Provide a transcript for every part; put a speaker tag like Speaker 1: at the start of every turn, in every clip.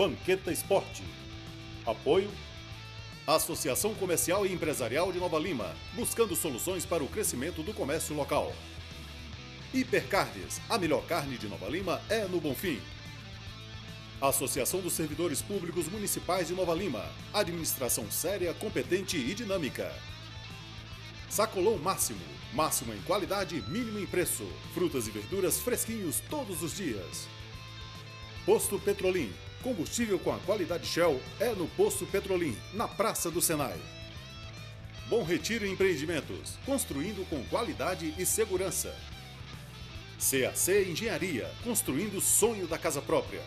Speaker 1: Banqueta Esporte. Apoio Associação Comercial e Empresarial de Nova Lima, buscando soluções para o crescimento do comércio local. Hipercarnes, a melhor carne de Nova Lima é no Bonfim. Associação dos Servidores Públicos Municipais de Nova Lima, administração séria, competente e dinâmica. Sacolão Máximo, máximo em qualidade, mínimo em preço. Frutas e verduras fresquinhos todos os dias. Posto Petrolim, combustível com a qualidade Shell é no Posto Petrolim, na Praça do Senai. Bom Retiro Empreendimentos, construindo com qualidade e segurança. CAC Engenharia, construindo o sonho da casa própria.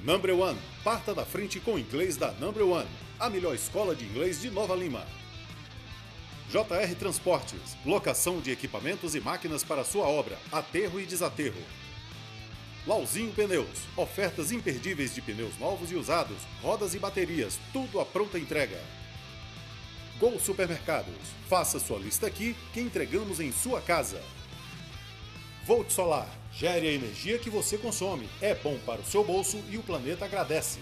Speaker 1: Number One, parta da frente com o inglês da Number One, a melhor escola de inglês de Nova Lima. JR Transportes, locação de equipamentos e máquinas para sua obra, aterro e desaterro. Lauzinho Pneus, ofertas imperdíveis de pneus novos e usados, rodas e baterias, tudo à pronta entrega. Gol Supermercados, faça sua lista aqui que entregamos em sua casa. Volt Solar, gere a energia que você consome, é bom para o seu bolso e o planeta agradece.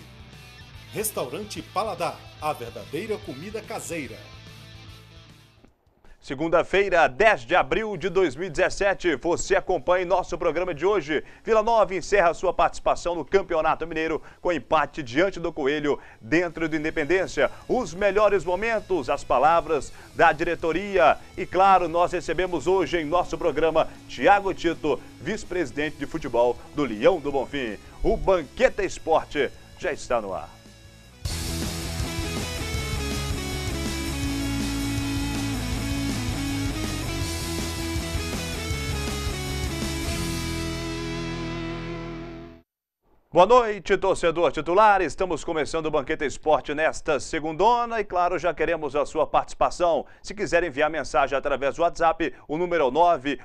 Speaker 1: Restaurante Paladar, a verdadeira comida caseira.
Speaker 2: Segunda-feira, 10 de abril de 2017, você acompanha nosso programa de hoje. Vila Nova encerra sua participação no Campeonato Mineiro com empate diante do Coelho dentro do Independência. Os melhores momentos, as palavras da diretoria e, claro, nós recebemos hoje em nosso programa Thiago Tito, vice-presidente de futebol do Leão do Bonfim. O Banqueta Esporte já está no ar. Boa noite, torcedor titular. Estamos começando o Banqueta Esporte nesta segundona e, claro, já queremos a sua participação. Se quiser enviar mensagem através do WhatsApp, o número é o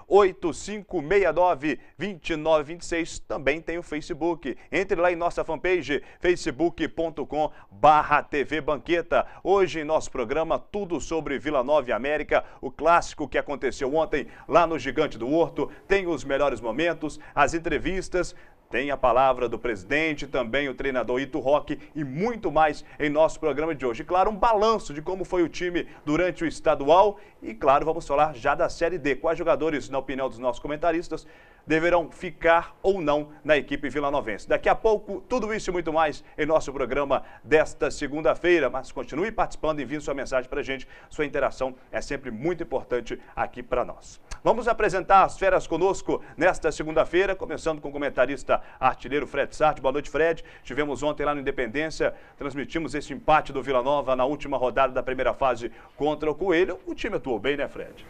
Speaker 2: 98569-2926. Também tem o Facebook. Entre lá em nossa fanpage, facebook.com/TV Banqueta. Hoje em nosso programa, tudo sobre Vila Nova e América, o clássico que aconteceu ontem lá no Gigante do Horto. Tem os melhores momentos, as entrevistas. Tem a palavra do presidente, também o treinador Ito Roque e muito mais em nosso programa de hoje. E, claro, um balanço de como foi o time durante o estadual e, claro, vamos falar já da Série D. Quais jogadores, na opinião dos nossos comentaristas, deverão ficar ou não na equipe vilanovense. Daqui a pouco, tudo isso e muito mais em nosso programa desta segunda-feira. Mas continue participando e envie sua mensagem para a gente. Sua interação é sempre muito importante aqui para nós. Vamos apresentar as feras conosco nesta segunda-feira, começando com o comentarista artilheiro Fred Sarti. Boa noite, Fred. Estivemos ontem lá no Independência, transmitimos esse empate do Vila Nova na última rodada da primeira fase contra o Coelho. O time atuou bem, né, Fred?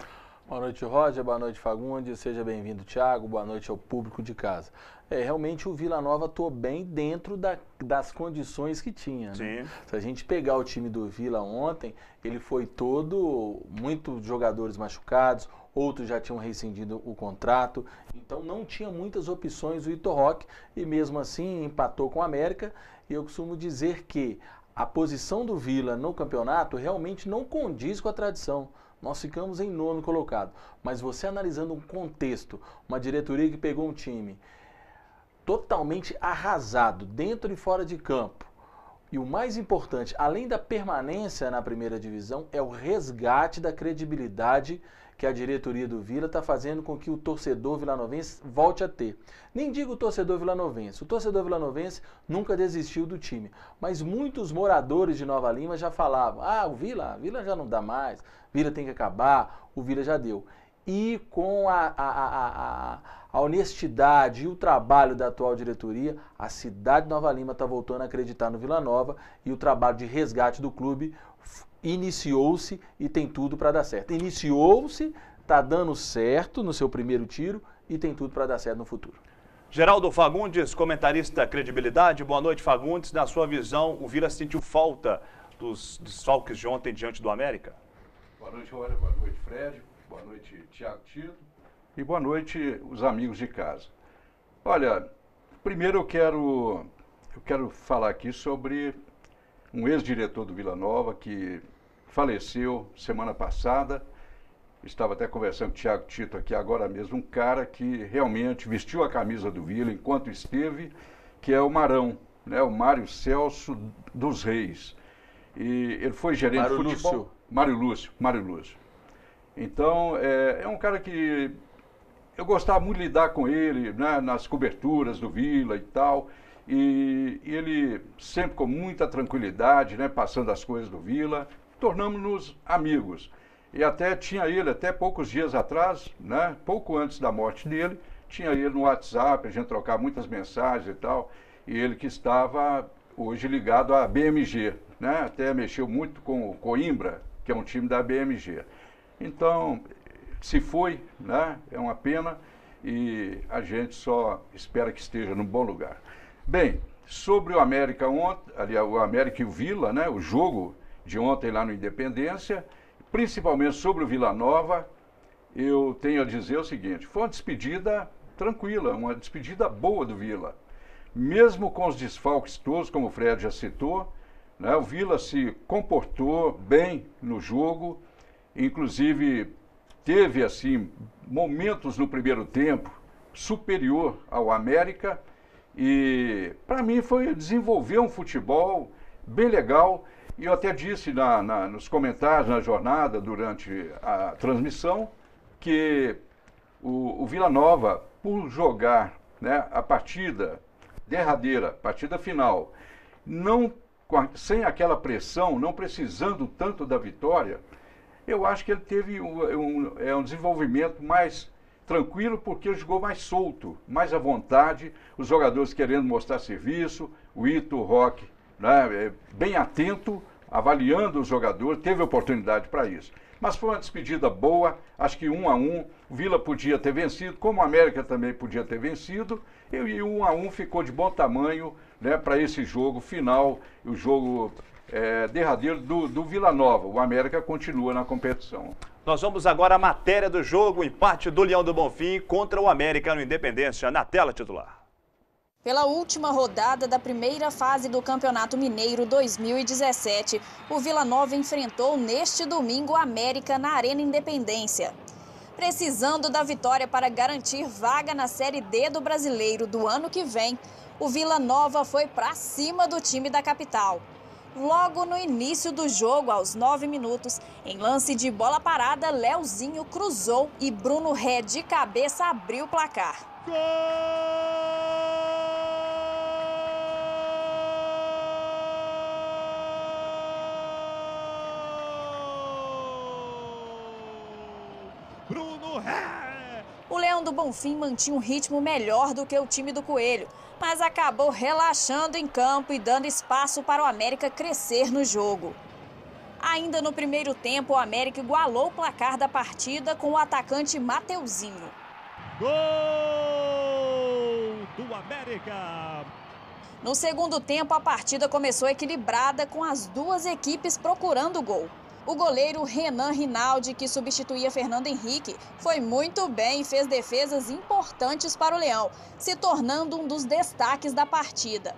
Speaker 3: Boa noite, Roger. Boa noite, Fagundes. Seja bem-vindo, Thiago. Boa noite ao público de casa. Realmente o Vila Nova atuou bem dentro das condições que tinha. Né?
Speaker 2: Sim.
Speaker 3: Se a gente pegar o time do Vila ontem, ele foi todo, muitos jogadores machucados, outros já tinham rescindido o contrato, então não tinha muitas opções o Ito Roque e mesmo assim empatou com o América. E eu costumo dizer que a posição do Vila no campeonato realmente não condiz com a tradição. Nós ficamos em 9º colocado, mas você analisando um contexto, uma diretoria que pegou um time totalmente arrasado, dentro e fora de campo, e o mais importante, além da permanência na primeira divisão, é o resgate da credibilidade que a diretoria do Vila está fazendo com que o torcedor vilanovense volte a ter. Nem digo o torcedor vilanovense nunca desistiu do time, mas muitos moradores de Nova Lima já falavam, o Vila já não dá mais, o Vila tem que acabar, o Vila já deu. E com a honestidade e o trabalho da atual diretoria, a cidade de Nova Lima está voltando a acreditar no Vila Nova e o trabalho de resgate do clube iniciou-se e tem tudo para dar certo. Iniciou-se, está dando certo no seu primeiro tiro e tem tudo para dar certo no futuro.
Speaker 2: Geraldo Fagundes, comentarista Credibilidade. Boa noite, Fagundes. Na sua visão, o Vila sentiu falta dos desfalques de ontem diante do América?
Speaker 4: Boa noite, Roger. Boa noite, Fred. Boa noite, Thiago Tito. E boa noite, os amigos de casa. Olha, primeiro eu quero falar aqui sobre um ex-diretor do Vila Nova que faleceu semana passada. Estava até conversando com o Thiago Tito aqui agora mesmo, um cara que realmente vestiu a camisa do Vila enquanto esteve, que é o Marão. né, o Mário Celso dos Reis. E ele foi gerente de futebol. Mário Lúcio. Então, é um cara que eu gostava muito de lidar com ele, né, nas coberturas do Vila e tal. E ele sempre com muita tranquilidade, né, passando as coisas do Vila, tornamos-nos amigos. E até tinha ele, até poucos dias atrás, né, pouco antes da morte dele, tinha ele no WhatsApp, a gente trocava muitas mensagens e tal, e ele que estava hoje ligado à BMG, né, até mexeu muito com o Coimbra, que é um time da BMG. Então, se foi, né, é uma pena, e a gente só espera que esteja num bom lugar. Bem, sobre o América ontem, aliás, o América e o Vila, né, o jogo de ontem lá no Independência, principalmente sobre o Vila Nova, eu tenho a dizer o seguinte, foi uma despedida tranquila, uma despedida boa do Vila. Mesmo com os desfalques todos, como o Fred já citou, né, o Vila se comportou bem no jogo, inclusive teve assim momentos no primeiro tempo superior ao América, e para mim foi desenvolver um futebol bem legal. E eu até disse nos comentários, na jornada, durante a transmissão, que o Vila Nova, por jogar, né, a partida derradeira, partida final, sem aquela pressão, não precisando tanto da vitória, eu acho que ele teve um desenvolvimento mais tranquilo, porque jogou mais solto, mais à vontade, os jogadores querendo mostrar serviço, o Ito, o Roque, né, bem atento, avaliando os jogadores, teve oportunidade para isso. Mas foi uma despedida boa, acho que 1-1, o Vila podia ter vencido, como o América também podia ter vencido, e o 1-1 ficou de bom tamanho, né, para esse jogo final, o jogo derradeiro do Vila Nova. O América continua na competição.
Speaker 2: Nós vamos agora à matéria do jogo, o empate do Leão do Bonfim contra o América no Independência, na tela titular.
Speaker 5: Pela última rodada da primeira fase do Campeonato Mineiro 2017, o Vila Nova enfrentou neste domingo o América na Arena Independência. Precisando da vitória para garantir vaga na Série D do Brasileiro do ano que vem, o Vila Nova foi para cima do time da capital. Logo no início do jogo, aos 9 minutos, em lance de bola parada, Leozinho cruzou e Bruno Ré de cabeça abriu o placar.
Speaker 6: Gol Bruno Ré!
Speaker 5: O Leão do Bonfim mantinha um ritmo melhor do que o time do Coelho, mas acabou relaxando em campo e dando espaço para o América crescer no jogo. Ainda no primeiro tempo, o América igualou o placar da partida com o atacante Mateuzinho.
Speaker 6: Gol do América!
Speaker 5: No segundo tempo, a partida começou equilibrada, com as duas equipes procurando o gol. O goleiro Renan Rinaldi, que substituía Fernando Henrique, foi muito bem e fez defesas importantes para o Leão, se tornando um dos destaques da partida.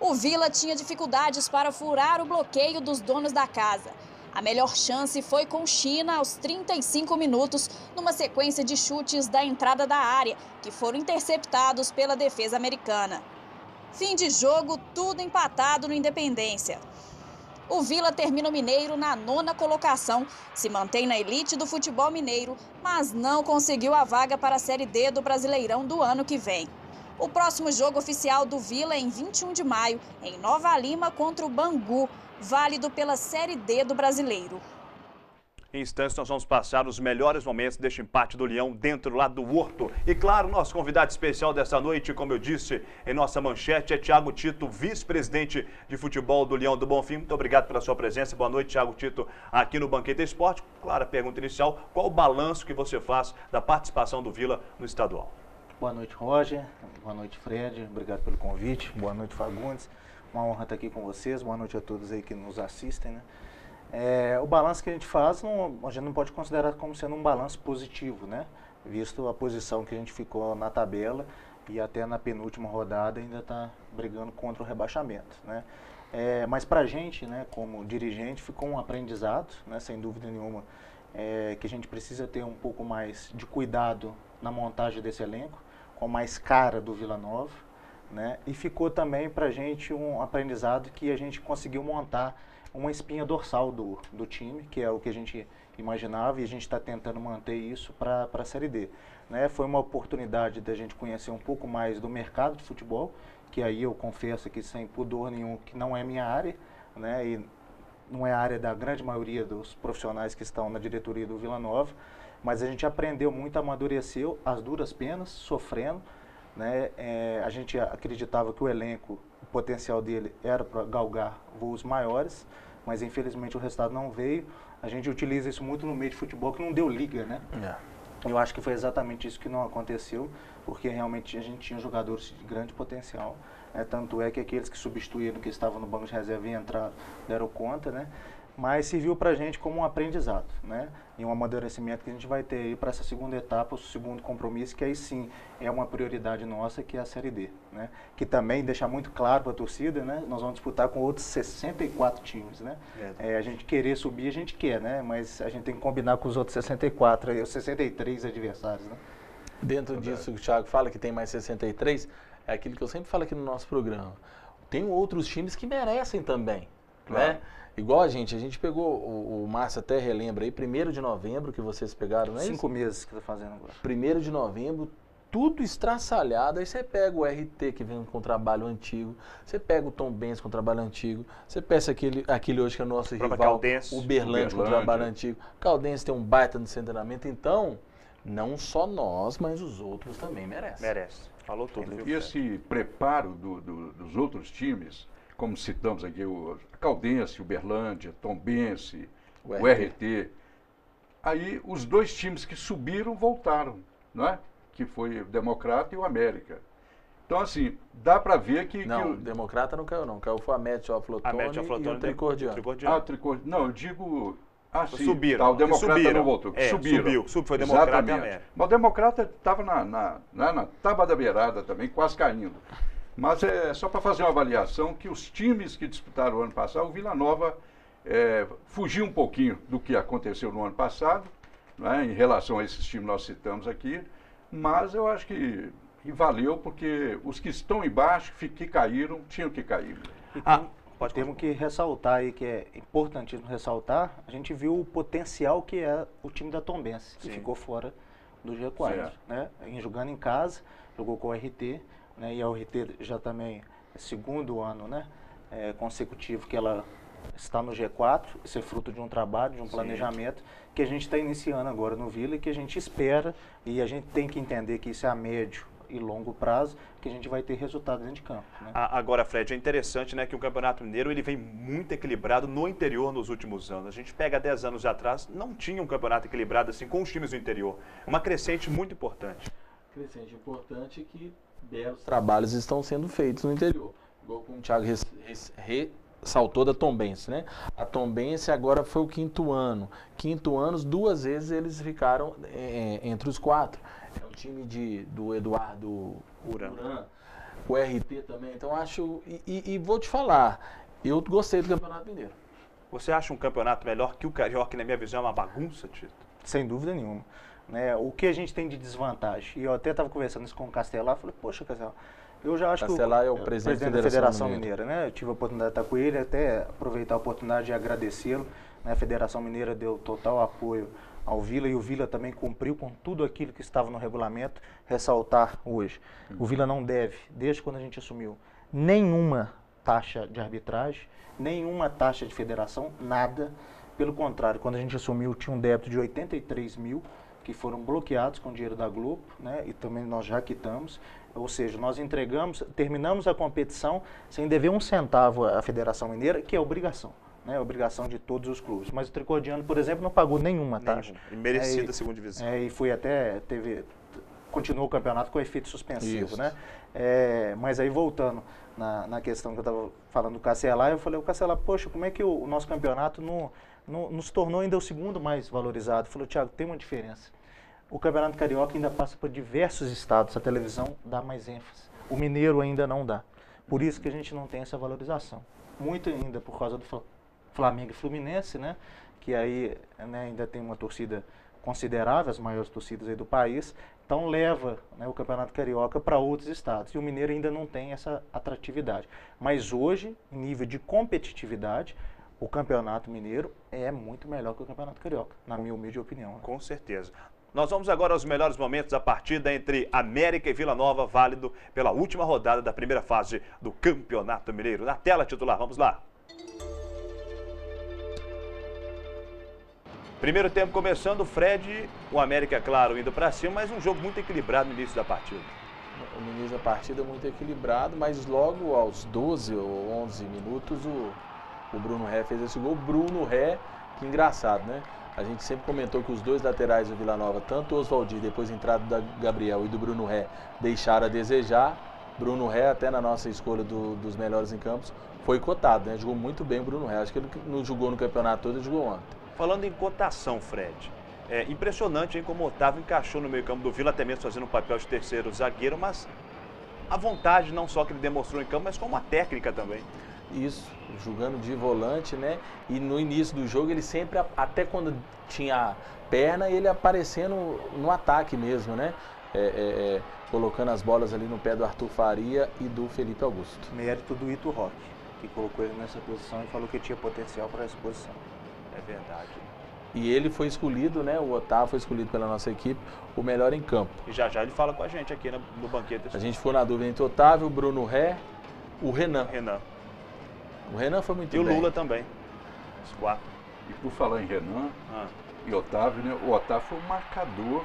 Speaker 5: O Vila tinha dificuldades para furar o bloqueio dos donos da casa. A melhor chance foi com China aos 35 minutos, numa sequência de chutes da entrada da área, que foram interceptados pela defesa americana. Fim de jogo, tudo empatado no Independência. O Vila termina o Mineiro na 9ª colocação, se mantém na elite do futebol mineiro, mas não conseguiu a vaga para a Série D do Brasileirão do ano que vem. O próximo jogo oficial do Vila é em 21 de maio, em Nova Lima contra o Bangu, válido pela Série D do Brasileiro.
Speaker 2: Em instantes, nós vamos passar os melhores momentos deste empate do Leão dentro lá do Horto. E claro, nosso convidado especial dessa noite, como eu disse em nossa manchete, é Thiago Tito, vice-presidente de futebol do Leão do Bonfim. Muito obrigado pela sua presença. Boa noite, Thiago Tito, aqui no Banquete Esporte. Claro, a pergunta inicial, qual o balanço que você faz da participação do Vila no estadual?
Speaker 7: Boa noite, Roger. Boa noite, Fred. Obrigado pelo convite. Boa noite, Fagundes. Uma honra estar aqui com vocês. Boa noite a todos aí que nos assistem, né? O balanço que a gente faz, a gente não pode considerar como sendo um balanço positivo, né? Visto a posição que a gente ficou na tabela e até na penúltima rodada ainda está brigando contra o rebaixamento, né? Mas para a gente, né, como dirigente, ficou um aprendizado, né, sem dúvida nenhuma, que a gente precisa ter um pouco mais de cuidado na montagem desse elenco, com mais cara do Vila Nova. né? E ficou também para a gente um aprendizado que a gente conseguiu montar uma espinha dorsal do time, que é o que a gente imaginava, e a gente está tentando manter isso para a Série D. Né? Foi uma oportunidade da gente conhecer um pouco mais do mercado de futebol, que aí eu confesso que sem pudor nenhum, que não é minha área, né? E não é a área da grande maioria dos profissionais que estão na diretoria do Vila Nova, mas a gente aprendeu muito, amadureceu as duras penas, sofrendo, né? A gente acreditava que o elenco, o potencial dele era para galgar voos maiores, mas infelizmente o resultado não veio. A gente utiliza isso muito no meio de futebol, que não deu liga, né? Eu acho que foi exatamente isso que não aconteceu, porque realmente a gente tinha jogadores de grande potencial. Tanto é que aqueles que substituíram, que estavam no banco de reserva e entraram, deram conta, né? Mas serviu para a gente como um aprendizado, né? E um amadurecimento que a gente vai ter aí para essa segunda etapa, o segundo compromisso, que aí sim é uma prioridade nossa, que é a Série D, né? Que também deixa muito claro para a torcida, né? Nós vamos disputar com outros 64 times, né? A gente querer subir, a gente quer, né? Mas a gente tem que combinar com os outros 64, os 63 adversários, né?
Speaker 3: Dentro disso que o Thiago fala, que tem mais 63, é aquilo que eu sempre falo aqui no nosso programa. Tem outros times que merecem também, né? Igual a gente pegou, o Márcio até relembra aí, 1º de novembro que vocês pegaram, não é
Speaker 7: 5 meses que está fazendo agora.
Speaker 3: 1º de novembro, tudo estraçalhado, aí você pega o RT que vem com trabalho antigo, você pega o Tombense com trabalho antigo, você pega aquele hoje que é o nosso rival,
Speaker 2: Caldense,
Speaker 3: o Berlândia com trabalho antigo. Caldense tem um baita no centramento, então, não só nós, mas os outros também merecem.
Speaker 2: Merece, falou tudo. Viu,
Speaker 4: e esse preparo dos outros times, como citamos aqui, o Caldense, o Berlândia, Tombense, o RT. Aí os dois times que subiram voltaram, não é? Que foi o Democrata e o América. Então, assim, dá para ver que...
Speaker 3: Não, o Democrata não caiu não, caiu foi a Médio Aflotone e o Tricordiano.
Speaker 4: Ah, o Tricordiano. Não, eu digo... Ah, sim,
Speaker 2: subiram.
Speaker 4: Tá, o Democrata não voltou.
Speaker 2: Subiu, foi o Democrata e a América.
Speaker 4: Mas o Democrata estava na tábua da beirada também, quase caindo. Mas é só para fazer uma avaliação que os times que disputaram o ano passado, o Vila Nova fugiu um pouquinho do que aconteceu no ano passado, né, em relação a esses times que nós citamos aqui, mas eu acho que valeu, porque os que estão embaixo, que caíram, tinham que cair.
Speaker 7: Temos que ressaltar aí, que é importantíssimo ressaltar, a gente viu o potencial que é o time da Tombense, que ficou fora do G4, né? Jogando em casa, jogou com o RT, né? E a RT já também é segundo ano, né? Consecutivo que ela está no G4, isso é fruto de um trabalho, de um planejamento que a gente está iniciando agora no Vila e que a gente espera, e a gente tem que entender que isso é a médio e longo prazo, que a gente vai ter resultado dentro de campo. Né?
Speaker 2: Agora, Fred, é interessante, né, que o Campeonato Mineiro ele vem muito equilibrado no interior nos últimos anos. A gente pega 10 anos atrás, não tinha um campeonato equilibrado assim com os times do interior. Uma crescente muito importante.
Speaker 3: Crescente importante que belos trabalhos estão sendo feitos no interior. Igual como o Thiago ressaltou da Tombense, né? A Tombense agora foi o 5º ano. 5º ano, 2 vezes eles ficaram entre os 4. É o time do Eduardo Uran, o RT também. Então acho, e vou te falar, eu gostei do Campeonato Mineiro.
Speaker 2: Você acha um campeonato melhor que o Carioca, que na minha visão é uma bagunça, Tito?
Speaker 7: Sem dúvida nenhuma. Né? O que a gente tem de desvantagem, e eu até estava conversando isso com o Castelar, falei, poxa, Castelar, eu já acho
Speaker 3: Castelar
Speaker 7: que
Speaker 3: é o presidente da
Speaker 7: Federação Mineira, né? Eu tive a oportunidade de estar com ele, até aproveitar a oportunidade de agradecê-lo. Né? A Federação Mineira deu total apoio ao Vila, e o Vila também cumpriu com tudo aquilo que estava no regulamento. Ressaltar hoje, o Vila não deve, desde quando a gente assumiu, nenhuma taxa de arbitragem, nenhuma taxa de federação, nada. Pelo contrário, quando a gente assumiu, tinha um débito de 83 mil, que foram bloqueados com o dinheiro da Globo, né? E também nós já quitamos. Ou seja, nós terminamos a competição sem dever um centavo à Federação Mineira, que é obrigação. Né, obrigação de todos os clubes. Mas o Tricordiano, por exemplo, não pagou nenhuma taxa.
Speaker 2: E merecida segunda divisão.
Speaker 7: E foi até, continuou o campeonato com efeito suspensivo. Né? Mas aí voltando na questão que eu estava falando do Castelar, eu falei, o Castelar, poxa, como é que o nosso campeonato não se tornou ainda o segundo mais valorizado? Ele falou, Thiago, tem uma diferença. O Campeonato Carioca ainda passa por diversos estados, a televisão dá mais ênfase. O Mineiro ainda não dá. Por isso que a gente não tem essa valorização. Muito ainda por causa do Flamengo e Fluminense, né? Que aí, né, ainda tem uma torcida considerável, as maiores torcidas aí do país. Então leva, né, o Campeonato Carioca para outros estados. E o Mineiro ainda não tem essa atratividade. Mas hoje, em nível de competitividade, o Campeonato Mineiro é muito melhor que o Campeonato Carioca, na minha humilde opinião. Né?
Speaker 2: Com certeza. Nós vamos agora aos melhores momentos da partida entre América e Vila Nova, válido pela última rodada da primeira fase do Campeonato Mineiro. Na tela titular, vamos lá. Primeiro tempo começando, Fred, o América, claro, indo para cima, mas um jogo muito equilibrado no início da partida.
Speaker 3: No início da partida muito equilibrado, mas logo aos 12 ou 11 minutos o Bruno Ré fez esse gol. Bruno Ré, que engraçado, né? A gente sempre comentou que os dois laterais do Vila Nova, tanto o Oswaldir, depois a entrada do Gabriel e do Bruno Ré, deixaram a desejar. Bruno Ré, até na nossa escolha dos melhores em campos, foi cotado, né? Jogou muito bem o Bruno Ré. Acho que ele não jogou no campeonato todo, ele jogou ontem.
Speaker 2: Falando em cotação, Fred, é impressionante hein, como o Otávio encaixou no meio campo do Vila, até mesmo fazendo um papel de terceiro zagueiro, mas a vontade não só que ele demonstrou em campo, mas como a técnica também.
Speaker 3: Isso, jogando de volante, né? E no início do jogo ele sempre, até quando tinha perna, ele aparecendo no ataque mesmo, né? Colocando as bolas ali no pé do Arthur Faria e do Felipe Augusto.
Speaker 7: Mérito do Ito Roque, que colocou ele nessa posição e falou que tinha potencial para essa posição.
Speaker 2: É verdade.
Speaker 3: E ele foi escolhido, né? O Otávio foi escolhido pela nossa equipe, o melhor em campo.
Speaker 2: E já já ele fala com a gente aqui no banquete.
Speaker 3: A gente ficou na dúvida entre o Otávio, o Bruno Ré, o Renan. O Renan foi muito bem.
Speaker 2: E o Lula também. Os quatro.
Speaker 4: E por falar em Renan e Otávio, né? O Otávio foi um marcador,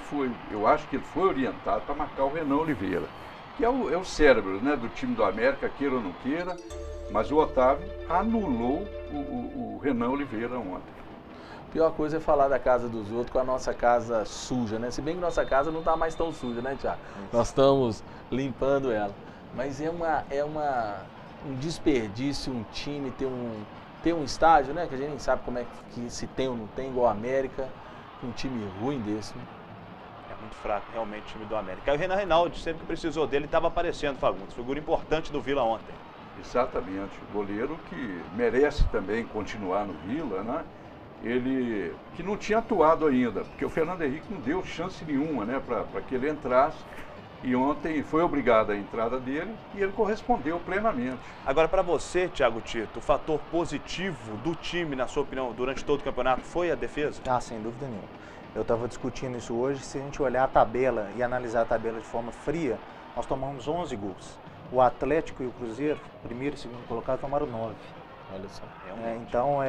Speaker 4: eu acho que ele foi orientado para marcar o Renan Oliveira, que é o cérebro, né, do time do América, queira ou não queira, mas o Otávio anulou o Renan Oliveira ontem.
Speaker 3: A pior coisa é falar da casa dos outros com a nossa casa suja, né? Se bem que nossa casa não está mais tão suja, né, Thiago? Nós estamos limpando ela. Mas é um desperdício um time ter um estádio, né? Que a gente nem sabe como é que se tem ou não tem, igual a América. Um time ruim desse. Né?
Speaker 2: É muito fraco, realmente, o time do América. Aí o Renan Reinaldi, sempre que precisou dele, estava aparecendo, Fagundes. Figura importante do Vila ontem.
Speaker 4: Exatamente. Goleiro que merece também continuar no Vila, né? Ele que não tinha atuado ainda, porque o Fernando Henrique não deu chance nenhuma, né, para que ele entrasse. E ontem foi obrigado a entrada dele e ele correspondeu plenamente.
Speaker 2: Agora, para você, Thiago Tito, o fator positivo do time, na sua opinião, durante todo o campeonato, foi a defesa?
Speaker 7: Ah, sem dúvida nenhuma. Eu estava discutindo isso hoje. Se a gente olhar a tabela e analisar a tabela de forma fria, nós tomamos 11 gols. O Atlético e o Cruzeiro, primeiro e segundo colocado, tomaram 9.
Speaker 3: Olha só.
Speaker 7: Então,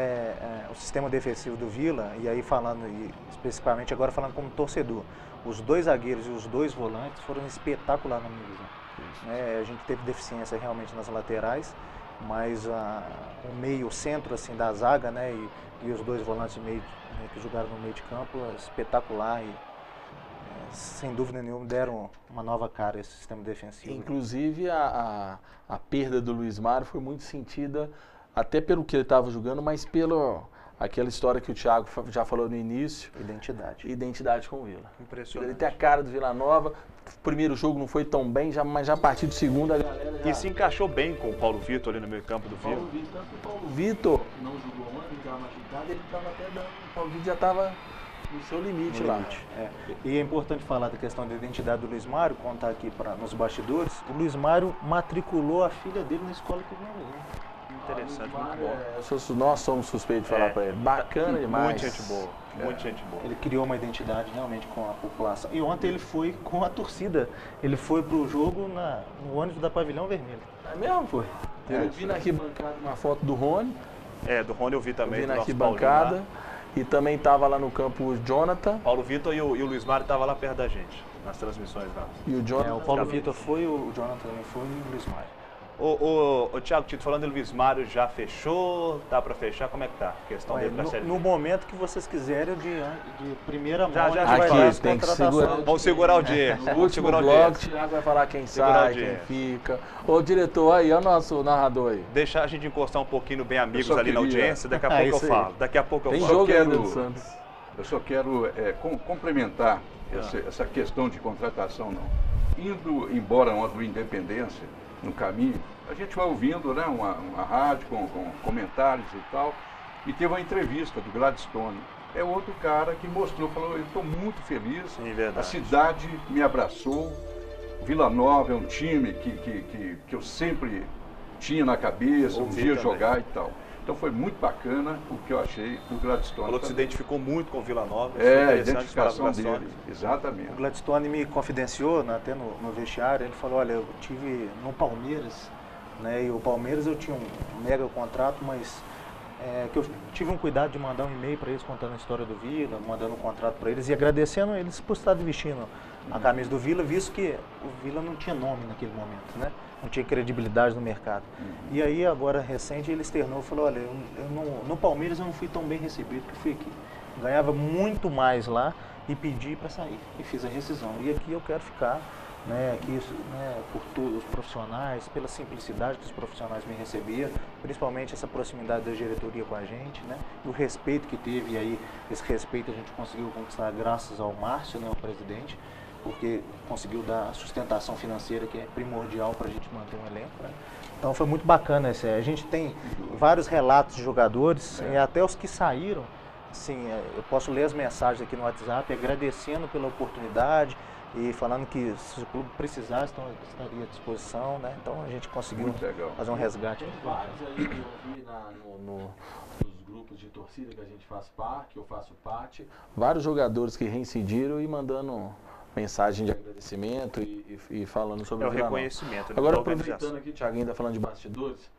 Speaker 7: o sistema defensivo do Vila, e aí falando especificamente agora falando como torcedor, os dois zagueiros e os dois volantes foram espetaculares na minha visão. A gente teve deficiência realmente nas laterais, mas o meio, o centro assim, da zaga, né, e os dois volantes de meio, né, que jogaram no meio de campo, espetacular e sem dúvida nenhuma deram uma nova cara a esse sistema defensivo.
Speaker 3: Inclusive a perda do Luiz Mário foi muito sentida até pelo que ele estava jogando, mas pela aquela história que o Thiago já falou no início. Identidade com o Vila.
Speaker 2: Impressionante.
Speaker 3: Ele tem a cara do Vila Nova. O primeiro jogo não foi tão bem, mas já a partir do segundo a galera já...
Speaker 2: E se encaixou bem com o Paulo Vitor ali no meio campo do Vila.
Speaker 3: O Paulo Vitor não jogou ontem, estava machucado, ele estava até dando... O Paulo Vitor já estava no seu limite lá.
Speaker 7: E é importante falar da questão da identidade do Luiz Mário, contar aqui nos bastidores. O Luiz Mário matriculou a filha dele na escola que vinha mesmo.
Speaker 2: Interessante, muito bom.
Speaker 3: Nós somos suspeitos de falar para ele. Bacana demais.
Speaker 2: Muita gente boa, muita gente boa.
Speaker 7: Ele criou uma identidade realmente com a população. E ontem ele foi com a torcida. Ele foi para o jogo no ônibus da Pavilhão Vermelho.
Speaker 3: É mesmo? Foi. Eu vi na arquibancada uma foto do Rony.
Speaker 2: Do Rony eu vi também.
Speaker 3: Eu vi na arquibancada. E também estava lá no campo o Jonathan.
Speaker 2: Paulo Vitor e o Luiz Mário estavam lá perto da gente, nas transmissões lá.
Speaker 3: E o Jonathan.
Speaker 7: O Paulo Vitor foi, o Jonathan também foi e o Luiz Mário.
Speaker 2: O Thiago Tito, falando do Luiz Mário, já fechou? Tá para fechar? Como é que tá a questão dele pra Série B?
Speaker 7: No momento que vocês quiserem, de primeira mão,
Speaker 2: já
Speaker 7: vai dar as contratações.
Speaker 2: Vamos segurar o dia.
Speaker 3: No último bloco, o Thiago vai falar quem sai, quem fica. Ô, diretor, aí, ó o nosso narrador aí.
Speaker 2: Deixar a gente encostar um pouquinho no Bem Amigos ali na audiência, daqui a pouco eu falo. Daqui a pouco eu
Speaker 3: falo.
Speaker 4: Eu só quero complementar essa questão de contratação, não. Indo embora do Independência, no caminho, a gente vai ouvindo, né, uma rádio com comentários e tal, e teve uma entrevista do Gladstone. é outro cara que mostrou, falou, eu estou muito feliz,
Speaker 2: Sim, verdade.
Speaker 4: a cidade me abraçou, Vila Nova é um time que eu sempre tinha na cabeça, um dia jogar e tal. Então foi muito bacana o que eu achei do Gladstone.
Speaker 2: Falou que se identificou muito com Vila Nova.
Speaker 4: A identificação dele, exatamente.
Speaker 7: O Gladstone me confidenciou, né, até no vestiário, ele falou, olha, eu tive no Palmeiras, né, e o Palmeiras eu tinha um mega contrato, mas que eu tive um cuidado de mandar um e-mail para eles contando a história do Vila, mandando um contrato para eles e agradecendo eles por estarem vestindo a camisa do Vila, visto que o Vila não tinha nome naquele momento, né? Não tinha credibilidade no mercado. E aí, agora, recente, ele externou e falou, olha, no Palmeiras eu não fui tão bem recebido que fui aqui. Ganhava muito mais lá e pedi para sair. E fiz a rescisão. E aqui eu quero ficar, né, aqui, né, por todos os profissionais, pela simplicidade que os profissionais me recebiam, principalmente essa proximidade da diretoria com a gente, né, e o respeito que teve. E aí, esse respeito a gente conseguiu conquistar graças ao Márcio, né, o presidente, porque conseguiu dar sustentação financeira que é primordial para a gente manter um elenco, né? Então foi muito bacana esse. A gente tem vários relatos de jogadores, e até os que saíram, assim, eu posso ler as mensagens aqui no WhatsApp agradecendo pela oportunidade e falando que se o clube precisasse, então estaria à disposição, né? Então a gente conseguiu fazer um resgate.
Speaker 3: Tem vários aí que eu vi nos grupos de torcida que a gente faz parte, que eu faço parte, vários jogadores que reincidiram e mandando mensagem de agradecimento e falando sobre o Vila Nova.
Speaker 2: Reconhecimento.
Speaker 3: Agora, aproveitando aqui, Thiago, ainda falando de bastidores,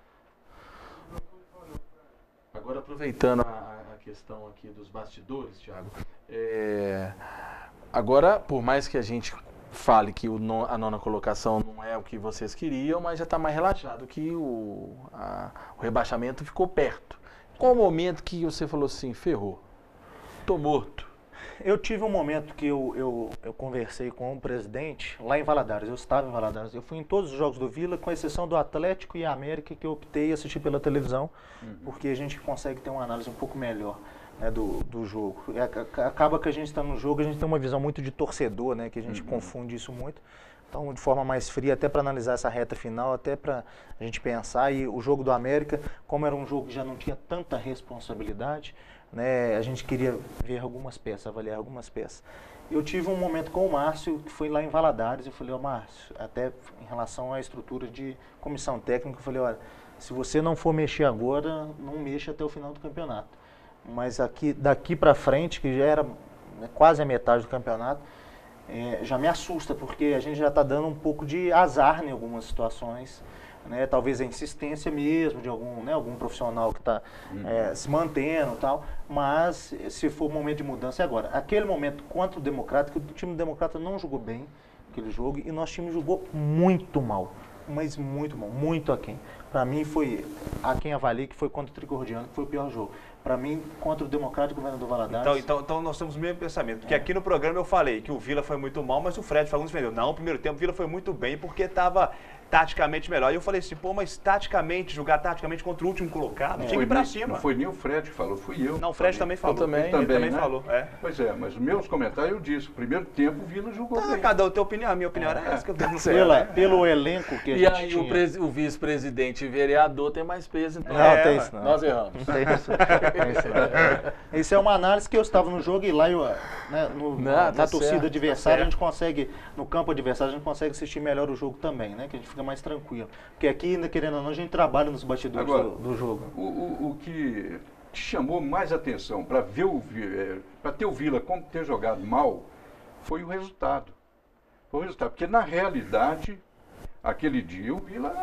Speaker 3: agora aproveitando a questão aqui dos bastidores, Thiago, agora, por mais que a gente fale que a nona colocação não é o que vocês queriam, mas já está mais relaxado que o rebaixamento ficou perto. Qual o momento que você falou assim, ferrou, tô morto?
Speaker 7: Eu tive um momento que eu conversei com o presidente lá em Valadares. Eu estava em Valadares. Eu fui em todos os jogos do Vila, com exceção do Atlético e América, que eu optei assistir pela televisão, porque a gente consegue ter uma análise um pouco melhor, né, do jogo. Acaba que a gente está no jogo, a gente tem uma visão muito de torcedor, né, que a gente confunde isso muito. Então, de forma mais fria, até para analisar essa reta final, até para a gente pensar. E o jogo do América, como era um jogo que já não tinha tanta responsabilidade, né, a gente queria ver algumas peças, avaliar algumas peças. Eu tive um momento com o Márcio, que foi lá em Valadares, eu falei, Márcio, até em relação à estrutura de comissão técnica, eu falei, olha, se você não for mexer agora, não mexa até o final do campeonato. Mas daqui para frente, que já era, né, quase a metade do campeonato, já me assusta, porque a gente já está dando um pouco de azar em algumas situações, né? Talvez a insistência mesmo de algum profissional que está se mantendo e tal, mas se for um momento de mudança é agora. Aquele momento contra o Democrata, que o time do Democrata não jogou bem aquele jogo e nosso time jogou muito mal, mas muito mal, muito aquém. Para mim foi, a quem avaliei que foi contra o Tricordiano, que foi o pior jogo. Para mim, contra o Democrático, o Governador Valadares...
Speaker 2: Então nós temos o mesmo pensamento, porque aqui no programa eu falei que o Vila foi muito mal, mas o Fred Fagundes vendeu. Não, no primeiro tempo o Vila foi muito bem, porque estava taticamente melhor. E eu falei assim, pô, mas taticamente, jogar taticamente contra o último colocado, tinha que ir pra cima.
Speaker 4: Não foi nem o Fred que falou, fui eu.
Speaker 2: Não, o Fred também falou.
Speaker 4: Ele
Speaker 2: também
Speaker 4: né?
Speaker 2: falou.
Speaker 4: Pois é, mas os meus comentários eu disse, primeiro tempo o Vila jogou bem.
Speaker 2: Cada um tem opinião, a minha opinião era essa que eu tenho.
Speaker 7: Pelo elenco que a gente
Speaker 3: aí
Speaker 7: tinha.
Speaker 3: o vice-presidente e vereador tem mais peso, então.
Speaker 7: Não, tem isso não.
Speaker 3: Nós erramos.
Speaker 7: Tem isso. Isso é uma análise que eu estava no jogo e lá na torcida adversária a gente consegue, no campo adversário a gente consegue assistir melhor o jogo também, né? Que a gente fica mais tranquilo. Porque aqui, ainda querendo ou não, a gente trabalha nos bastidores do jogo.
Speaker 4: O que te chamou mais atenção para ter o Vila como ter jogado mal foi o resultado. Foi o resultado, porque na realidade, aquele dia o Vila,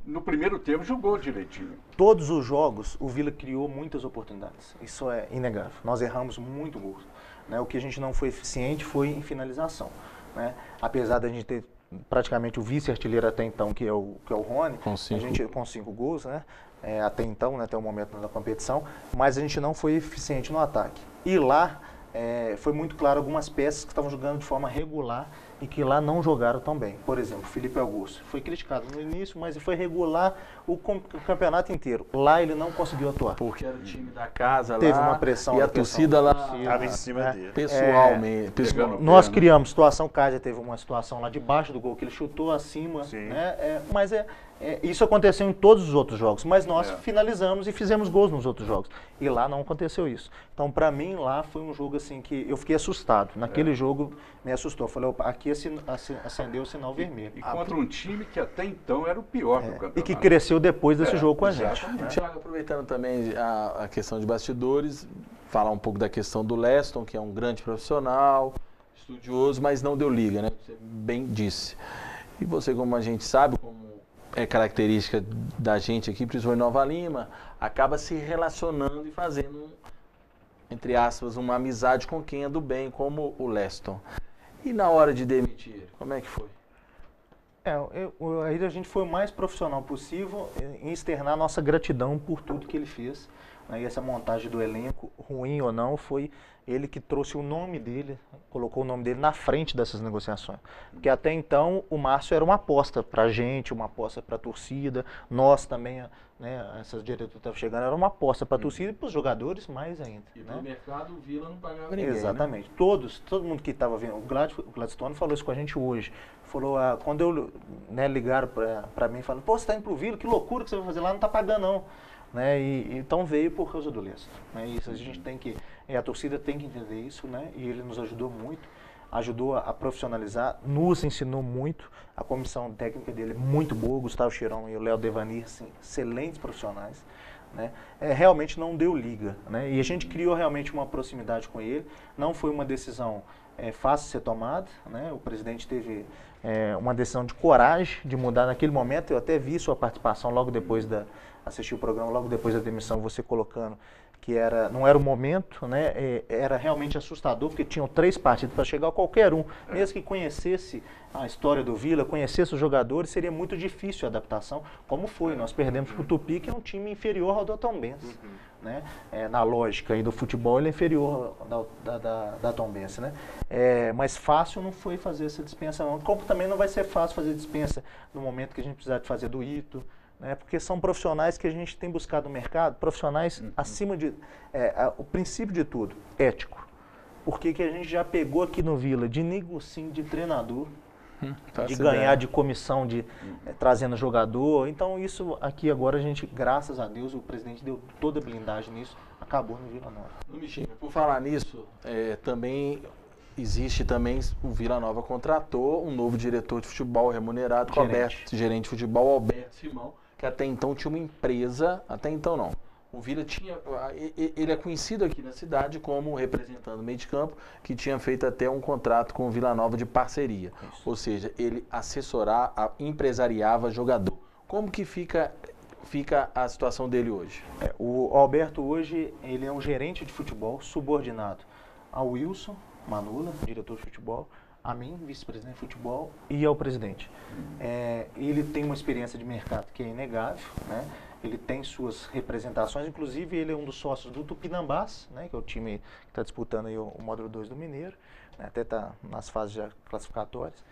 Speaker 4: no primeiro tempo, jogou direitinho.
Speaker 7: Todos os jogos, o Vila criou muitas oportunidades. Isso é inegável. Nós erramos muito gols, né? O que a gente não foi eficiente foi em finalização, né? Apesar da gente ter praticamente o vice-artilheiro até então, que é o Rony, com 5 gols, né? Até então, né, até o momento da competição, mas a gente não foi eficiente no ataque. E lá foi muito claro algumas peças que estavam jogando de forma regular e que lá não jogaram tão bem. Por exemplo, Felipe Augusto foi criticado no início, mas foi regular o campeonato inteiro. Lá ele não conseguiu atuar.
Speaker 3: Porque era o time da casa lá.
Speaker 7: Teve uma pressão.
Speaker 3: E a torcida lá
Speaker 2: estava em cima dele.
Speaker 3: Pessoalmente.
Speaker 7: Nós criamos situação, Cádia teve uma situação lá debaixo do gol que ele chutou acima, né? Mas Isso aconteceu em todos os outros jogos, mas nós finalizamos e fizemos gols nos outros jogos. E lá não aconteceu isso. Então, para mim, lá foi um jogo assim que eu fiquei assustado. Naquele jogo me assustou. Eu falei, opa, aqui acendeu o sinal vermelho.
Speaker 4: E contra um time que até então era o pior do campeonato.
Speaker 7: E que cresceu depois desse jogo com a gente.
Speaker 3: Thiago, aproveitando também a questão de bastidores, falar um pouco da questão do Leston, que é um grande profissional, estudioso, mas não deu liga, né? Você bem disse. E você, como a gente sabe, como é característica da gente aqui, principalmente em Nova Lima, acaba se relacionando e fazendo, entre aspas, uma amizade com quem é do bem, como o Leston. E na hora de demitir, como é que foi?
Speaker 7: Aí a gente foi o mais profissional possível em externar nossa gratidão por tudo que ele fez. E essa montagem do elenco, ruim ou não, foi ele que trouxe o nome dele, colocou o nome dele na frente dessas negociações. Porque até então o Márcio era uma aposta para a gente, uma aposta para a torcida, nós também, né, essas diretoras que estavam chegando, era uma aposta para a torcida e para os jogadores mais ainda.
Speaker 3: E
Speaker 7: né?
Speaker 3: no mercado o Vila não pagava ninguém.
Speaker 7: Exatamente. Né? Todo mundo que estava vendo, o Gladstone falou isso com a gente hoje. Falou, quando eu ligaram para mim, falando, pô, você está indo para o Vila, que loucura que você vai fazer lá, não está pagando não. Né? Então veio por causa do Leston. Né? Isso a gente tem que, a torcida tem que entender isso, né? E ele nos ajudou muito, ajudou a profissionalizar, nos ensinou muito. A comissão técnica dele é muito boa, o Gustavo Chirão e o Léo Devanir, assim, excelentes profissionais. Né? Realmente não deu liga, né? E a gente criou realmente uma proximidade com ele. Não foi uma decisão fácil de ser tomada, né? O presidente teve uma decisão de coragem de mudar naquele momento. Eu até vi sua participação logo depois assisti o programa logo depois da demissão, você colocando que não era o momento, né? Era realmente assustador, porque tinham 3 partidos para chegar a qualquer um. Mesmo que conhecesse a história do Vila, conhecesse os jogadores, seria muito difícil a adaptação, como foi. Nós perdemos para o Tupi, que é um time inferior ao do Tombense. Né? Na lógica aí do futebol, ele é inferior da Tombense. Né? Mas fácil não foi fazer essa dispensa, não. Como também não vai ser fácil fazer dispensa no momento que a gente precisar de fazer do Ito, né? Porque são profissionais que a gente tem buscado no mercado, profissionais acima de... o princípio de tudo, ético. Porque que a gente já pegou aqui no Vila de negocinho de treinador, de ganhar de comissão, trazendo jogador. Então isso aqui agora a gente, graças a Deus, o presidente deu toda a blindagem nisso, acabou no Vila Nova.
Speaker 3: Por falar nisso, também... Existe também, o Vila Nova contratou um novo diretor de futebol remunerado, gerente de futebol, Alberto Simão, que até então tinha uma empresa, até então não. O Vila ele é conhecido aqui na cidade como representando o meio de campo, que tinha feito até um contrato com o Vila Nova de parceria. Isso. Ou seja, ele empresariava jogador. Como que fica a situação dele hoje?
Speaker 7: O Alberto hoje, ele é um gerente de futebol subordinado ao Wilson Manula, diretor de futebol, a mim, vice-presidente de futebol, e ao presidente. Ele tem uma experiência de mercado que é inegável, né? Ele tem suas representações, inclusive ele é um dos sócios do Tupinambás, né? Que é o time que está disputando aí o módulo 2 do Mineiro, né? Até está nas fases já classificatórias.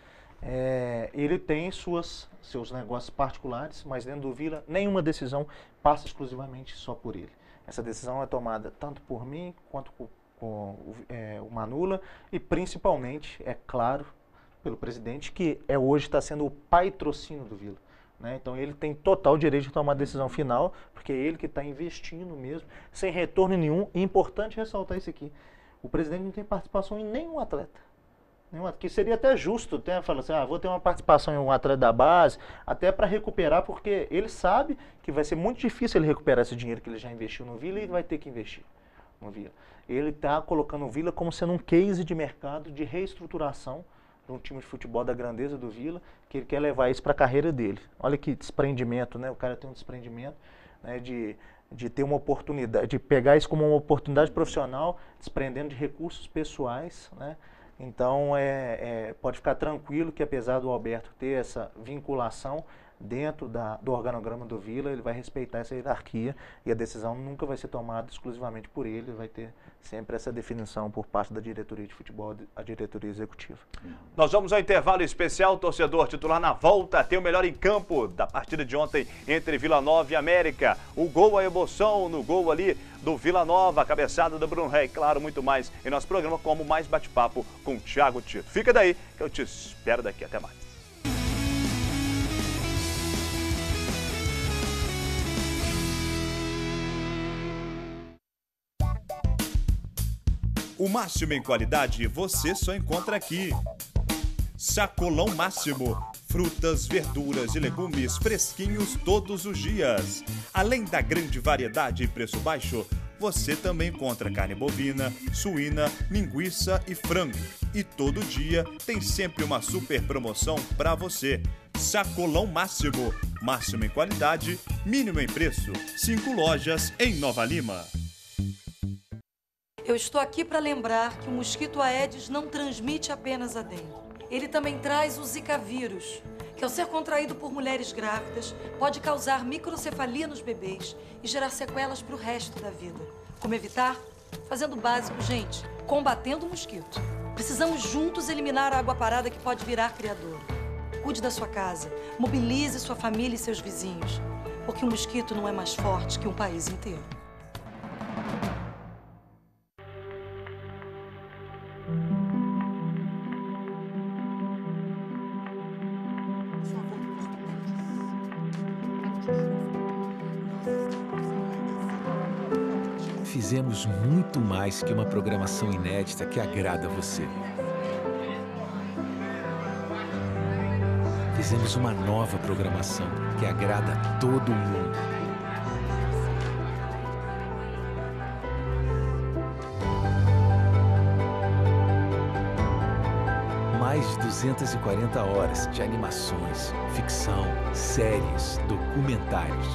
Speaker 7: Ele tem seus negócios particulares, mas dentro do Vila, nenhuma decisão passa exclusivamente só por ele. Essa decisão é tomada tanto por mim, quanto com o Manula e principalmente, é claro, pelo presidente, que hoje está sendo o patrocínio do Vila. Né? Então ele tem total direito de tomar a decisão final, porque é ele que está investindo mesmo, sem retorno nenhum. E é importante ressaltar isso aqui, o presidente não tem participação em nenhum atleta. Que seria até justo, falar assim, vou ter uma participação em um atleta da base, até para recuperar, porque ele sabe que vai ser muito difícil ele recuperar esse dinheiro que ele já investiu no Vila e vai ter que investir no Vila. Ele está colocando o Vila como sendo um case de mercado de reestruturação de um time de futebol da grandeza do Vila, que ele quer levar isso para a carreira dele. Olha que desprendimento, né? O cara tem um desprendimento, né, de ter uma oportunidade, de pegar isso como uma oportunidade profissional, desprendendo de recursos pessoais, né? Então, pode ficar tranquilo que apesar do Alberto ter essa vinculação dentro do organograma do Vila, ele vai respeitar essa hierarquia e a decisão nunca vai ser tomada exclusivamente por ele, vai ter sempre essa definição por parte da diretoria de futebol, a diretoria executiva.
Speaker 2: Nós vamos ao intervalo especial, torcedor titular na volta, tem o melhor em campo da partida de ontem entre Vila Nova e América. O gol, a emoção no gol ali do Vila Nova, a cabeçada do Bruno Rey, claro, muito mais em nosso programa, como mais bate-papo com o Thiago Tito. Fica daí que eu te espero daqui, até mais.
Speaker 8: O máximo em qualidade você só encontra aqui. Sacolão Máximo. Frutas, verduras e legumes fresquinhos todos os dias. Além da grande variedade e preço baixo, você também encontra carne bovina, suína, linguiça e frango. E todo dia tem sempre uma super promoção para você. Sacolão Máximo. Máximo em qualidade, mínimo em preço. 5 lojas em Nova Lima.
Speaker 9: Eu estou aqui para lembrar que o mosquito Aedes não transmite apenas a dengue. Ele também traz o Zika vírus, que ao ser contraído por mulheres grávidas, pode causar microcefalia nos bebês e gerar sequelas para o resto da vida. Como evitar? Fazendo o básico, gente, combatendo o mosquito. Precisamos juntos eliminar a água parada que pode virar criador. Cuide da sua casa, mobilize sua família e seus vizinhos, porque o mosquito não é mais forte que um país inteiro.
Speaker 10: Fizemos muito mais que uma programação inédita que agrada a você. Fizemos uma nova programação que agrada a todo mundo. Mais de 240 horas de animações, ficção, séries, documentários.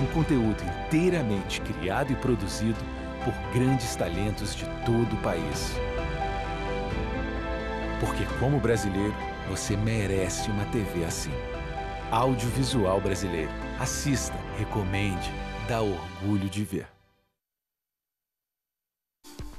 Speaker 10: Um conteúdo inteiramente criado e produzido por grandes talentos de todo o país. Porque, como brasileiro, você merece uma TV assim. Audiovisual Brasileiro. Assista, recomende, dá orgulho de ver.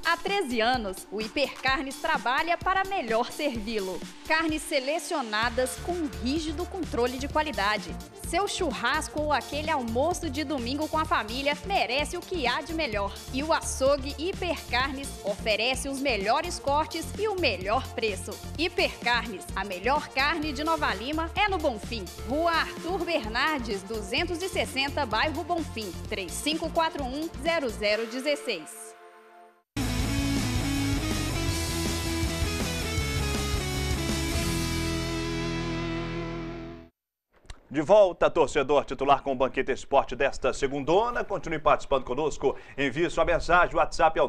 Speaker 5: Há 13 anos, o Hipercarnes trabalha para melhor servi-lo. Carnes selecionadas com um rígido controle de qualidade. Seu churrasco ou aquele almoço de domingo com a família merece o que há de melhor. E o açougue Hipercarnes oferece os melhores cortes e o melhor preço. Hipercarnes, a melhor carne de Nova Lima é no Bonfim. Rua Arthur Bernardes, 260, bairro Bonfim, 3541-0016.
Speaker 2: De volta, torcedor titular com o Banquete Esporte desta segundona. Continue participando conosco. Envie sua mensagem. O WhatsApp é o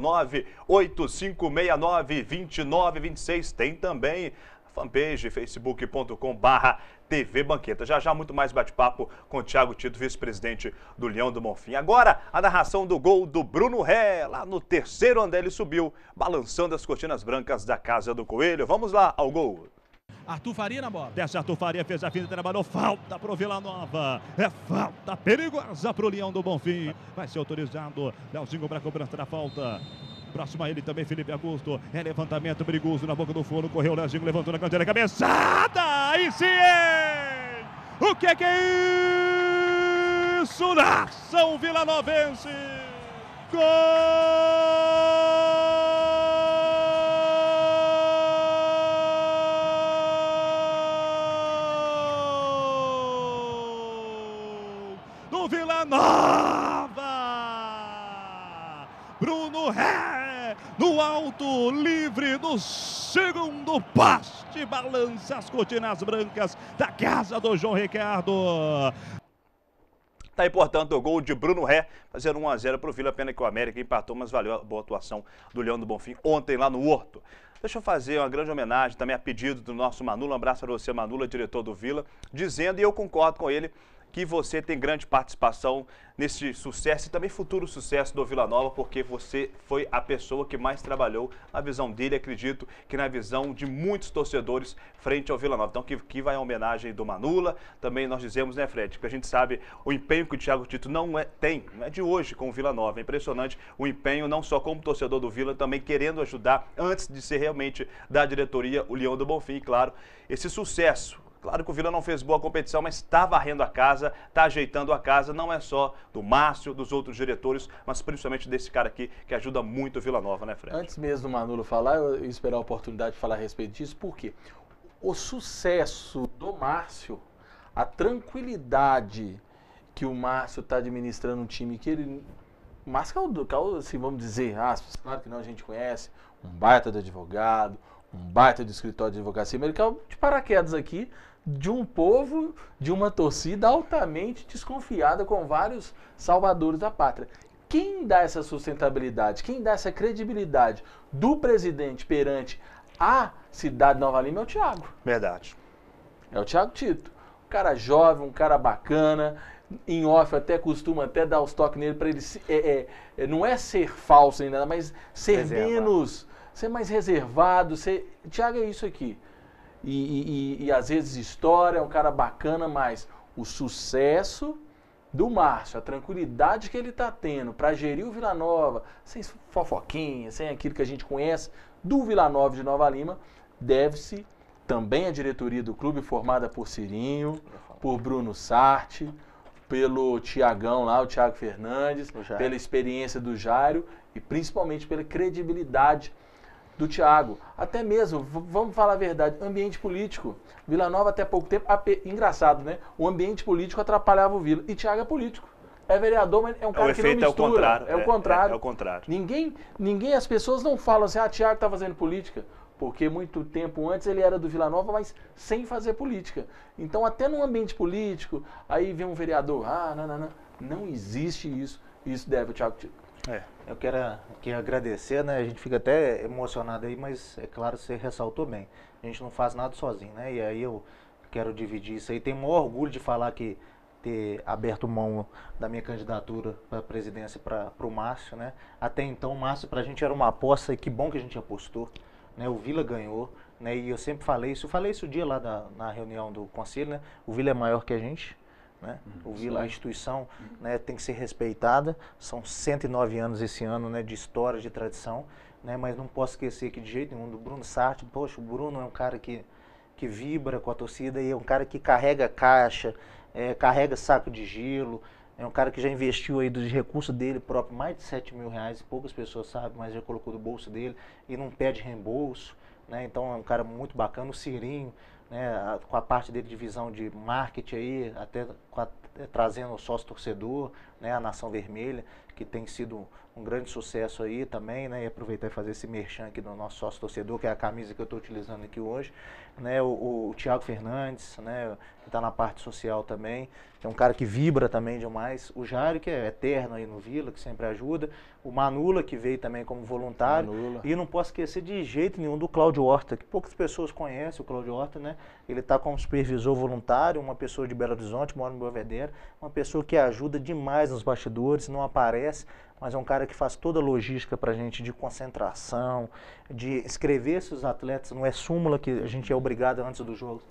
Speaker 2: 98569-2926. Tem também a fanpage facebook.com/TV Banqueta. Já já muito mais bate-papo com o Thiago Tito, vice-presidente do Leão do Bonfim. Agora, a narração do gol do Bruno Ré. Lá no terceiro andar ele subiu, balançando as cortinas brancas da Casa do Coelho. Vamos lá ao gol.
Speaker 6: Arthur Faria na bola. Desce Arthur Faria, fez a finta, trabalhou. Falta pro Vila Nova. É falta perigosa pro Leão do Bonfim. Vai ser autorizado. Leozinho para cobrança da falta. Próximo a ele também, Felipe Augusto. É levantamento perigoso na boca do forno. Correu o Leozinho, levantou na canteira. Cabeçada! Aí sim! O que é isso? Nação vilanovense! Gol! Vila Nova! Bruno Ré, no alto, livre, no segundo poste, balança as cortinas brancas da casa do João Ricardo.
Speaker 2: Tá aí, portanto, o gol de Bruno Ré, fazendo 1-0 para o Vila. Pena que o América empatou, mas valeu a boa atuação do Leão do Bonfim ontem lá no Horto. Deixa eu fazer uma grande homenagem também a pedido do nosso Manula. Um abraço para você, Manula, diretor do Vila, dizendo, e eu concordo com ele, que você tem grande participação nesse sucesso e também futuro sucesso do Vila Nova, porque você foi a pessoa que mais trabalhou na visão dele, acredito que na visão de muitos torcedores frente ao Vila Nova. Então, que vai a homenagem do Manula. Também nós dizemos, né, Fred, que a gente sabe o empenho que o Thiago Tito não é de hoje com o Vila Nova. É impressionante o empenho, não só como torcedor do Vila, também querendo ajudar antes de ser realmente da diretoria, o Leão do Bonfim. E, claro, esse sucesso. Claro que o Vila não fez boa competição, mas está varrendo a casa, está ajeitando a casa, não é só do Márcio, dos outros diretores, mas principalmente desse cara aqui que ajuda muito o Vila Nova, né, Fred?
Speaker 3: Antes mesmo do Manolo falar, eu ia esperar a oportunidade de falar a respeito disso, porque o sucesso do Márcio, a tranquilidade que o Márcio está administrando um time que ele Márcio, assim, vamos dizer, aspas, claro que não, a gente conhece, um baita de advogado, um baita de escritório de advocacia, mas ele caiu de paraquedas aqui, de um povo, de uma torcida altamente desconfiada com vários salvadores da pátria. Quem dá essa sustentabilidade, quem dá essa credibilidade do presidente perante a cidade de Nova Lima é o Thiago.
Speaker 2: Verdade.
Speaker 3: É o Thiago Tito. Um cara jovem, um cara bacana, em off até costuma até dar os toques nele para ele, não é ser falso ainda, mas ser menos, ser mais reservado. Thiago é isso aqui. E às vezes história, é um cara bacana, mas o sucesso do Márcio, a tranquilidade que ele está tendo para gerir o Vila Nova, sem fofoquinha, sem aquilo que a gente conhece do Vila Nova de Nova Lima, deve-se também à diretoria do clube, formada por Cirinho, por Bruno Sarti, pelo Tiagão lá, o Thiago Fernandes, pela experiência do Jairo e principalmente pela credibilidade do Thiago. Até mesmo, vamos falar a verdade, ambiente político. Vila Nova até pouco tempo, engraçado, né? O ambiente político atrapalhava o Vila. E Thiago é político. É vereador, mas é um cara que não mistura.
Speaker 2: É o contrário.
Speaker 3: É o contrário.
Speaker 2: É o contrário.
Speaker 3: Ninguém, as pessoas não falam assim, Thiago está fazendo política. Porque muito tempo antes ele era do Vila Nova, mas sem fazer política. Então, até no ambiente político, aí vem um vereador, não existe isso. Isso deve ao Thiago Tito.
Speaker 7: Eu quero aqui agradecer, né? A gente fica até emocionado aí, mas é claro, você ressaltou bem. A gente não faz nada sozinho, né? E aí eu quero dividir isso aí. Tenho o maior orgulho de falar que ter aberto mão da minha candidatura para a presidência para o Márcio, né? Até então, o Márcio para a gente era uma aposta e que bom que a gente apostou. Né, o Vila ganhou, né, e eu sempre falei isso, o dia lá na reunião do conselho, né, o Vila é maior que a gente, né, o Vila, a instituição, né, tem que ser respeitada, são 109 anos esse ano, né, de história, de tradição, né, mas não posso esquecer que de jeito nenhum do Bruno Sarti, poxa, o Bruno é um cara que vibra com a torcida e é um cara que carrega caixa, carrega saco de gelo, é um cara que já investiu aí dos recursos dele próprio mais de 7 mil reais, poucas pessoas sabem, mas já colocou do bolso dele e não pede reembolso, né? Então é um cara muito bacana, o Cirinho, né? Com a parte dele de visão de marketing aí, até trazendo o sócio torcedor, né? A Nação Vermelha, que tem sido um grande sucesso aí também, né? E aproveitar e fazer esse merchan aqui do nosso sócio torcedor, que é a camisa que eu estou utilizando aqui hoje, né? O Thiago Fernandes, né? Que está na parte social também, é um cara que vibra também demais. O Jairo, que é eterno aí no Vila, que sempre ajuda. O Manula, que veio também como voluntário. E não posso esquecer de jeito nenhum do Cláudio Horta, que poucas pessoas conhecem o Cláudio Horta, né? Ele está como supervisor voluntário, uma pessoa de Belo Horizonte, mora em Boa Vedera, uma pessoa que ajuda demais nos bastidores, não aparece, mas é um cara que faz toda a logística para a gente de concentração, de escrever esses atletas, não é súmula que a gente é obrigado antes do jogo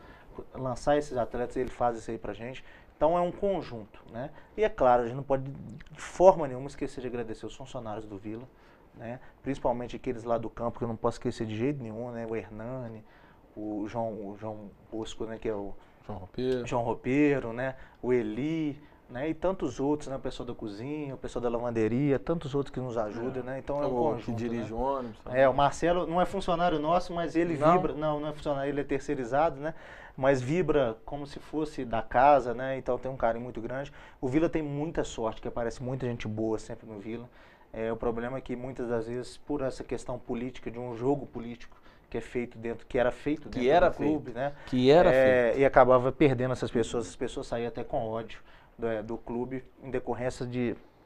Speaker 7: lançar esses atletas, ele faz isso aí pra gente. Então é um conjunto, né? E é claro, a gente não pode de forma nenhuma esquecer de agradecer os funcionários do Vila, né? Principalmente aqueles lá do campo, que eu não posso esquecer de jeito nenhum, né? O Hernani, o João Bosco, né? Que é o João Roupeiro, né? O Eli, né? E tantos outros, né? O pessoal da cozinha, o pessoal da lavanderia, tantos outros que nos ajudam, né? Então é um conjunto, que dirige o ônibus. O Marcelo não é funcionário nosso, mas ele vibra, não é funcionário, ele é terceirizado, né? Mas vibra como se fosse da casa, né? Então tem um carinho muito grande. O Vila tem muita sorte, que aparece muita gente boa sempre no Vila. O problema é que muitas das vezes, por essa questão política, de um jogo político que é feito dentro, que era feito dentro do clube, né? E acabava perdendo essas pessoas saíam até com ódio do clube em decorrência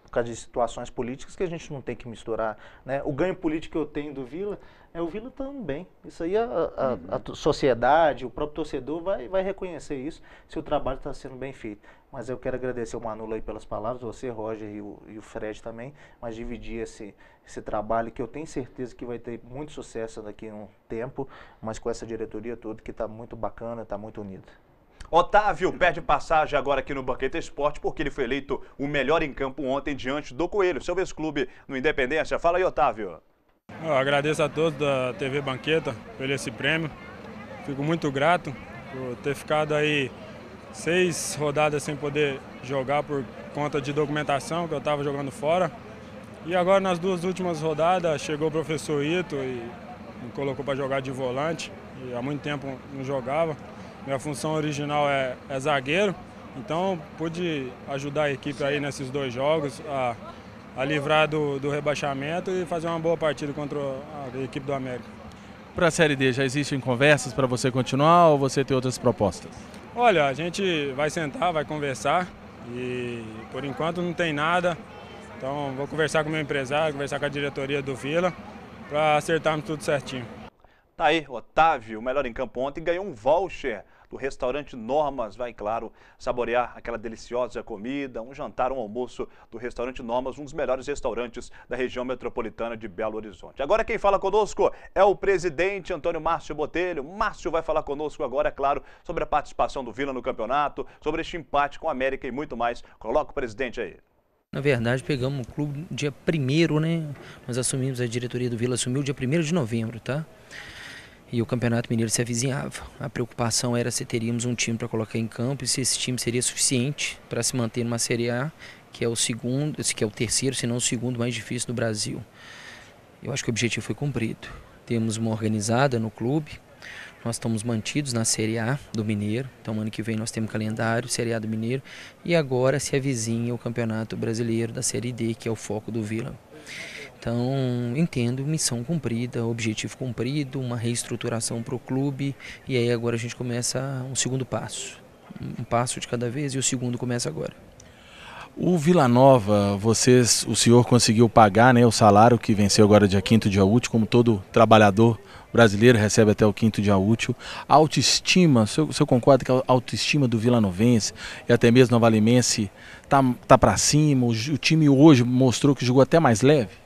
Speaker 7: por causa de situações políticas que a gente não tem que misturar, né? O ganho político que eu tenho do Vila, o Vila também. Isso aí a sociedade, o próprio torcedor vai reconhecer isso, se o trabalho está sendo bem feito. Mas eu quero agradecer o Manula aí pelas palavras, você, Roger e o Fred também, mas dividir esse trabalho que eu tenho certeza que vai ter muito sucesso daqui a um tempo, mas com essa diretoria toda que está muito bacana, está muito unida.
Speaker 2: Otávio perde passagem agora aqui no Banqueta Esporte porque ele foi eleito o melhor em campo ontem diante do Coelho, seu ex-clube no Independência. Fala aí, Otávio.
Speaker 11: Eu agradeço a todos da TV Banqueta por esse prêmio. Fico muito grato por ter ficado aí 6 rodadas sem poder jogar por conta de documentação, que eu estava jogando fora. E agora nas 2 últimas rodadas chegou o professor Ito e me colocou para jogar de volante. E há muito tempo não jogava. Minha função original é zagueiro, então pude ajudar a equipe aí nesses 2 jogos a a livrar do rebaixamento e fazer uma boa partida contra a equipe do América.
Speaker 3: Para a Série D, já existem conversas para você continuar ou você tem outras propostas?
Speaker 11: Olha, a gente vai sentar, vai conversar e por enquanto não tem nada. Então vou conversar com o meu empresário, conversar com a diretoria do Vila para acertarmos tudo certinho.
Speaker 2: Tá aí, Otávio, o melhor em campo ontem, ganhou um voucher do restaurante Normas. Vai, claro, saborear aquela deliciosa comida, um jantar, um almoço do restaurante Normas, um dos melhores restaurantes da região metropolitana de Belo Horizonte. Agora quem fala conosco é o presidente Antônio Márcio Botelho. Márcio vai falar conosco agora, é claro, sobre a participação do Vila no campeonato, sobre este empate com a América e muito mais. Coloca o presidente aí.
Speaker 12: Na verdade, pegamos o clube dia 1º, né? Nós assumimos, a diretoria do Vila assumiu dia 1º de novembro, tá? E o Campeonato Mineiro se avizinhava. A preocupação era se teríamos um time para colocar em campo e se esse time seria suficiente para se manter numa Série A, que é o segundo, que é o terceiro, se não o segundo mais difícil do Brasil. Eu acho que o objetivo foi cumprido. Temos uma organizada no clube. Nós estamos mantidos na Série A do Mineiro, então ano que vem nós temos calendário, Série A do Mineiro, e agora se avizinha o Campeonato Brasileiro da Série D, que é o foco do Vila. Então, entendo, missão cumprida, objetivo cumprido, uma reestruturação para o clube, e aí agora a gente começa um segundo passo. Um passo de cada vez e o segundo começa agora.
Speaker 3: O Vila Nova, o senhor conseguiu pagar, né, o salário que venceu agora dia 5º dia útil, como todo trabalhador brasileiro recebe até o 5º dia útil. A autoestima, o senhor concorda que a autoestima do vilanovense e até mesmo novalimense tá para cima? O time hoje mostrou que jogou até mais leve?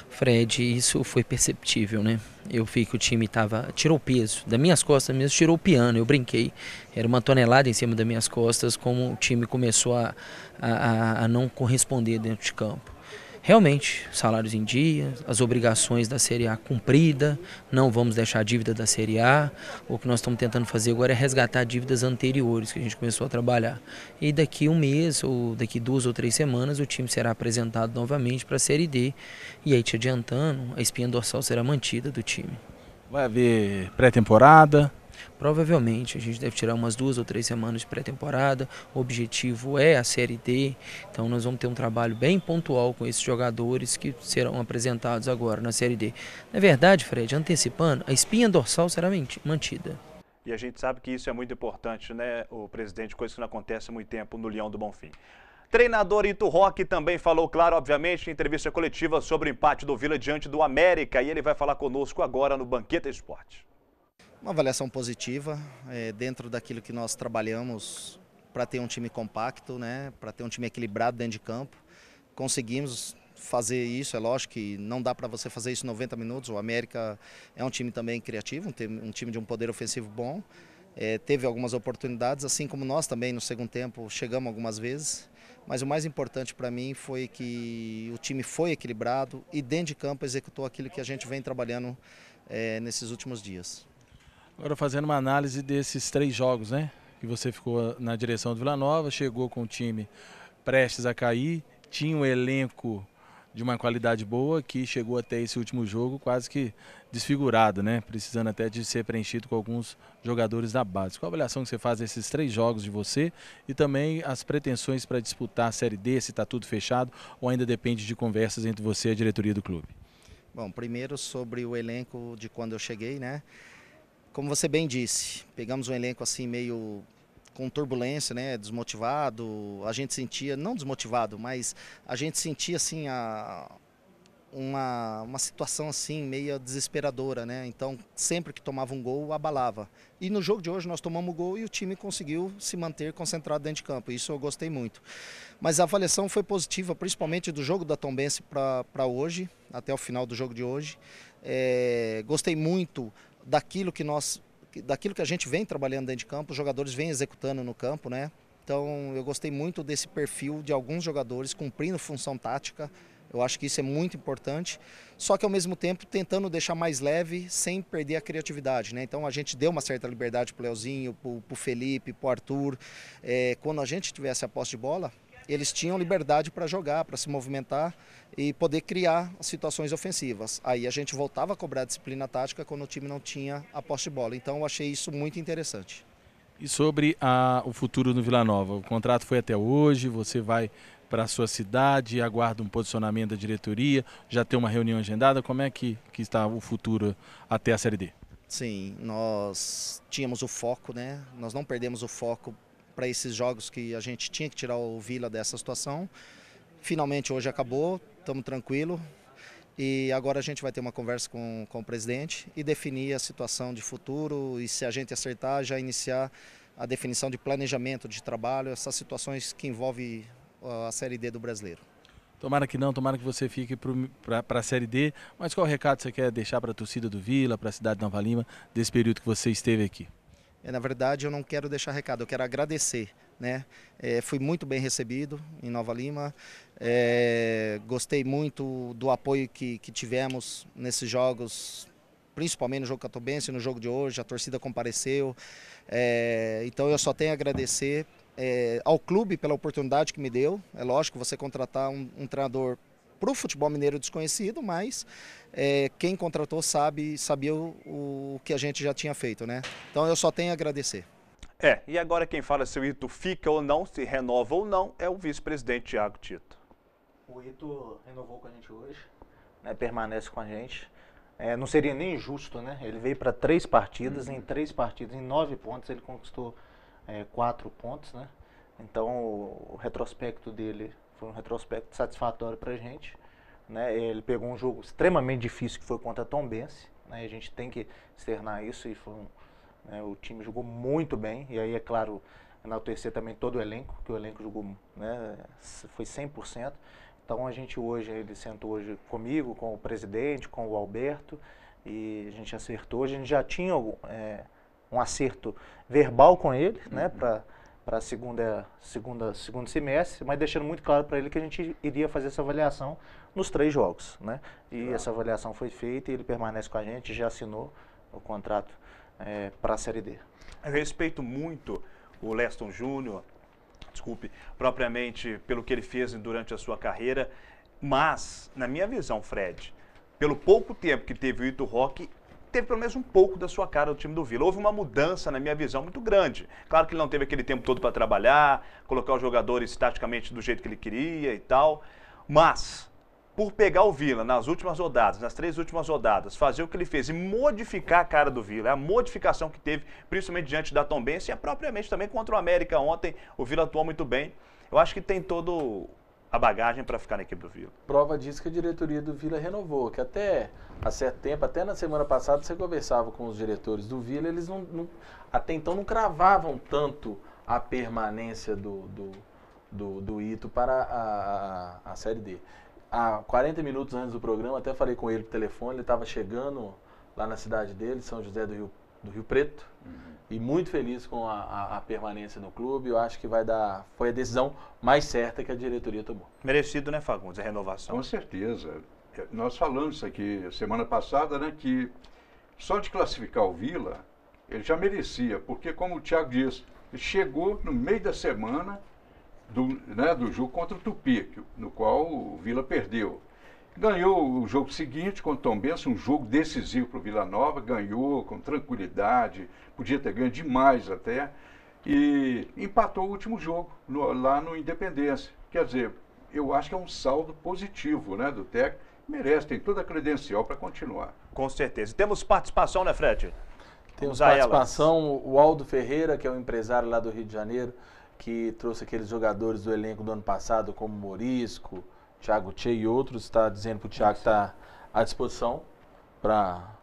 Speaker 12: Fred, isso foi perceptível, né? Eu vi que o time tirou o peso, das minhas costas mesmo, tirou o piano, eu brinquei. Era uma tonelada em cima das minhas costas, como o time começou a não corresponder dentro de campo. Realmente, salários em dia, as obrigações da Série A cumprida, não vamos deixar a dívida da Série A. O que nós estamos tentando fazer agora é resgatar dívidas anteriores que a gente começou a trabalhar. E daqui um mês, ou daqui 2 ou 3 semanas, o time será apresentado novamente para a Série D. E aí, te adiantando, a espinha dorsal será mantida do time.
Speaker 3: Vai haver pré-temporada?
Speaker 12: Provavelmente, a gente deve tirar umas 2 ou 3 semanas de pré-temporada. O objetivo é a Série D, então nós vamos ter um trabalho bem pontual com esses jogadores que serão apresentados agora na Série D. Na verdade, Fred, antecipando, a espinha dorsal será mantida.
Speaker 2: E a gente sabe que isso é muito importante, né, o presidente, coisa que não acontece há muito tempo no Leão do Bonfim. Treinador Ito Roque também falou, claro, obviamente, em entrevista coletiva sobre o empate do Vila diante do América, e ele vai falar conosco agora no Banqueta Esporte.
Speaker 13: Uma avaliação positiva, dentro daquilo que nós trabalhamos para ter um time compacto, né, para ter um time equilibrado dentro de campo. Conseguimos fazer isso, é lógico que não dá para você fazer isso em 90 minutos. O América é um time também criativo, um time de um poder ofensivo bom. Teve algumas oportunidades, assim como nós também no segundo tempo chegamos algumas vezes. Mas o mais importante para mim foi que o time foi equilibrado e dentro de campo executou aquilo que a gente vem trabalhando nesses últimos dias.
Speaker 3: Agora fazendo uma análise desses 3 jogos, né? Que você ficou na direção do Vila Nova, chegou com o time prestes a cair, tinha um elenco de uma qualidade boa que chegou até esse último jogo quase que desfigurado, né? Precisando até de ser preenchido com alguns jogadores da base. Qual a avaliação que você faz desses 3 jogos de você e também as pretensões para disputar a Série D, se está tudo fechado ou ainda depende de conversas entre você e a diretoria do clube?
Speaker 13: Bom, primeiro sobre o elenco de quando eu cheguei, né? Como você bem disse, pegamos um elenco assim meio com turbulência, né, desmotivado. A gente sentia, não desmotivado, mas a gente sentia assim uma situação assim meio desesperadora, né? Então sempre que tomava um gol abalava. E no jogo de hoje nós tomamos o gol e o time conseguiu se manter concentrado dentro de campo. Isso eu gostei muito. Mas a avaliação foi positiva, principalmente do jogo da Tombense para hoje, até o final do jogo de hoje. Gostei muito daquilo que a gente vem trabalhando dentro de campo, os jogadores vêm executando no campo, né? Então eu gostei muito desse perfil de alguns jogadores cumprindo função tática. Eu acho que isso é muito importante, só que ao mesmo tempo tentando deixar mais leve sem perder a criatividade, né? Então a gente deu uma certa liberdade para o Leozinho, para o Felipe, para o Arthur. Quando a gente tivesse a posse de bola, eles tinham liberdade para jogar, para se movimentar e poder criar situações ofensivas. Aí a gente voltava a cobrar a disciplina tática quando o time não tinha a posse de bola. Então eu achei isso muito interessante.
Speaker 3: E sobre o futuro do Vila Nova? O contrato foi até hoje, você vai para a sua cidade? Aguarda um posicionamento da diretoria? Já tem uma reunião agendada? Como é que está o futuro até a Série D?
Speaker 13: Sim, nós tínhamos o foco, né? Nós não perdemos o foco para esses jogos que a gente tinha que tirar o Vila dessa situação. Finalmente hoje acabou, estamos tranquilos. E agora a gente vai ter uma conversa com o presidente e definir a situação de futuro e, se a gente acertar, já iniciar a definição de planejamento de trabalho, essas situações que envolvem a Série D do Brasileiro.
Speaker 3: Tomara que não, tomara que você fique para a Série D, mas qual recado você quer deixar para a torcida do Vila, para a cidade de Nova Lima, desse período que você esteve aqui?
Speaker 13: Na verdade, eu não quero deixar recado, eu quero agradecer, né? Fui muito bem recebido em Nova Lima, gostei muito do apoio que tivemos nesses jogos, principalmente no jogo catobense, no jogo de hoje, a torcida compareceu, então eu só tenho a agradecer ao clube pela oportunidade que me deu. É lógico, você contratar um treinador para o futebol mineiro desconhecido, mas quem contratou sabia o que a gente já tinha feito, né? Então eu só tenho a agradecer.
Speaker 2: E agora quem fala se o Ito fica ou não, se renova ou não, é o vice-presidente Thiago Tito.
Speaker 7: O Ito renovou com a gente hoje, né, permanece com a gente. Não seria nem justo, né? Ele veio para 3 partidas, em 3 partidas, em 9 pontos, ele conquistou 4 pontos, né? Então o retrospecto dele foi um retrospecto satisfatório para a gente, né? Ele pegou um jogo extremamente difícil que foi contra a Tombense, né? A gente tem que externar isso e foi o time jogou muito bem, e aí, é claro, enaltecer também todo o elenco, que o elenco jogou, né, foi 100%. Então a gente ele sentou hoje comigo, com o presidente, com o Alberto, e a gente acertou. A gente já tinha um acerto verbal com ele, né, para segundo semestre, mas deixando muito claro para ele que a gente iria fazer essa avaliação nos 3 jogos, né? E essa avaliação foi feita e ele permanece com a gente, já assinou o contrato para a Série D.
Speaker 2: Eu respeito muito o Leston Júnior, propriamente pelo que ele fez durante a sua carreira, mas, na minha visão, Fred, pelo pouco tempo que teve o Ito Roque, teve pelo menos um pouco da sua cara do time do Vila. Houve uma mudança, na minha visão, muito grande. Claro que ele não teve aquele tempo todo para trabalhar, colocar os jogadores taticamente do jeito que ele queria e tal, mas por pegar o Vila nas últimas rodadas, nas 3 últimas rodadas, fazer o que ele fez e modificar a cara do Vila, a modificação que teve, principalmente diante da Tombense e propriamente também contra o América ontem, o Vila atuou muito bem. Eu acho que tem todo a bagagem para ficar na equipe do Vila.
Speaker 3: Prova disso que a diretoria do Vila renovou, que até há certo tempo, até na semana passada, você conversava com os diretores do Vila, eles até então não cravavam tanto a permanência do Ito para a Série D. Há 40 minutos antes do programa, até falei com ele por telefone, ele estava chegando lá na cidade dele, São José do Rio Preto, e muito feliz com a permanência no clube. Eu acho que foi a decisão mais certa que a diretoria tomou.
Speaker 2: Merecido, né, Fagundes, a renovação?
Speaker 4: Com certeza. Nós falamos isso aqui semana passada, né, que só de classificar o Vila, ele já merecia, porque, como o Thiago disse, ele chegou no meio da semana do jogo contra o Tupi, no qual o Vila perdeu. Ganhou o jogo seguinte contra o Tombense, um jogo decisivo para o Vila Nova, ganhou com tranquilidade, podia ter ganho demais até, e empatou o último jogo lá no Independência. Quer dizer, eu acho que é um saldo positivo, né, do técnico, merece, tem toda a credencial para continuar.
Speaker 2: Com certeza. Temos participação, né, Fred?
Speaker 3: Temos participação, o Aldo Ferreira, que é um empresário lá do Rio de Janeiro, que trouxe aqueles jogadores do elenco do ano passado, como Morisco, Thiago Tchê e outros, está dizendo que o Thiago está à disposição para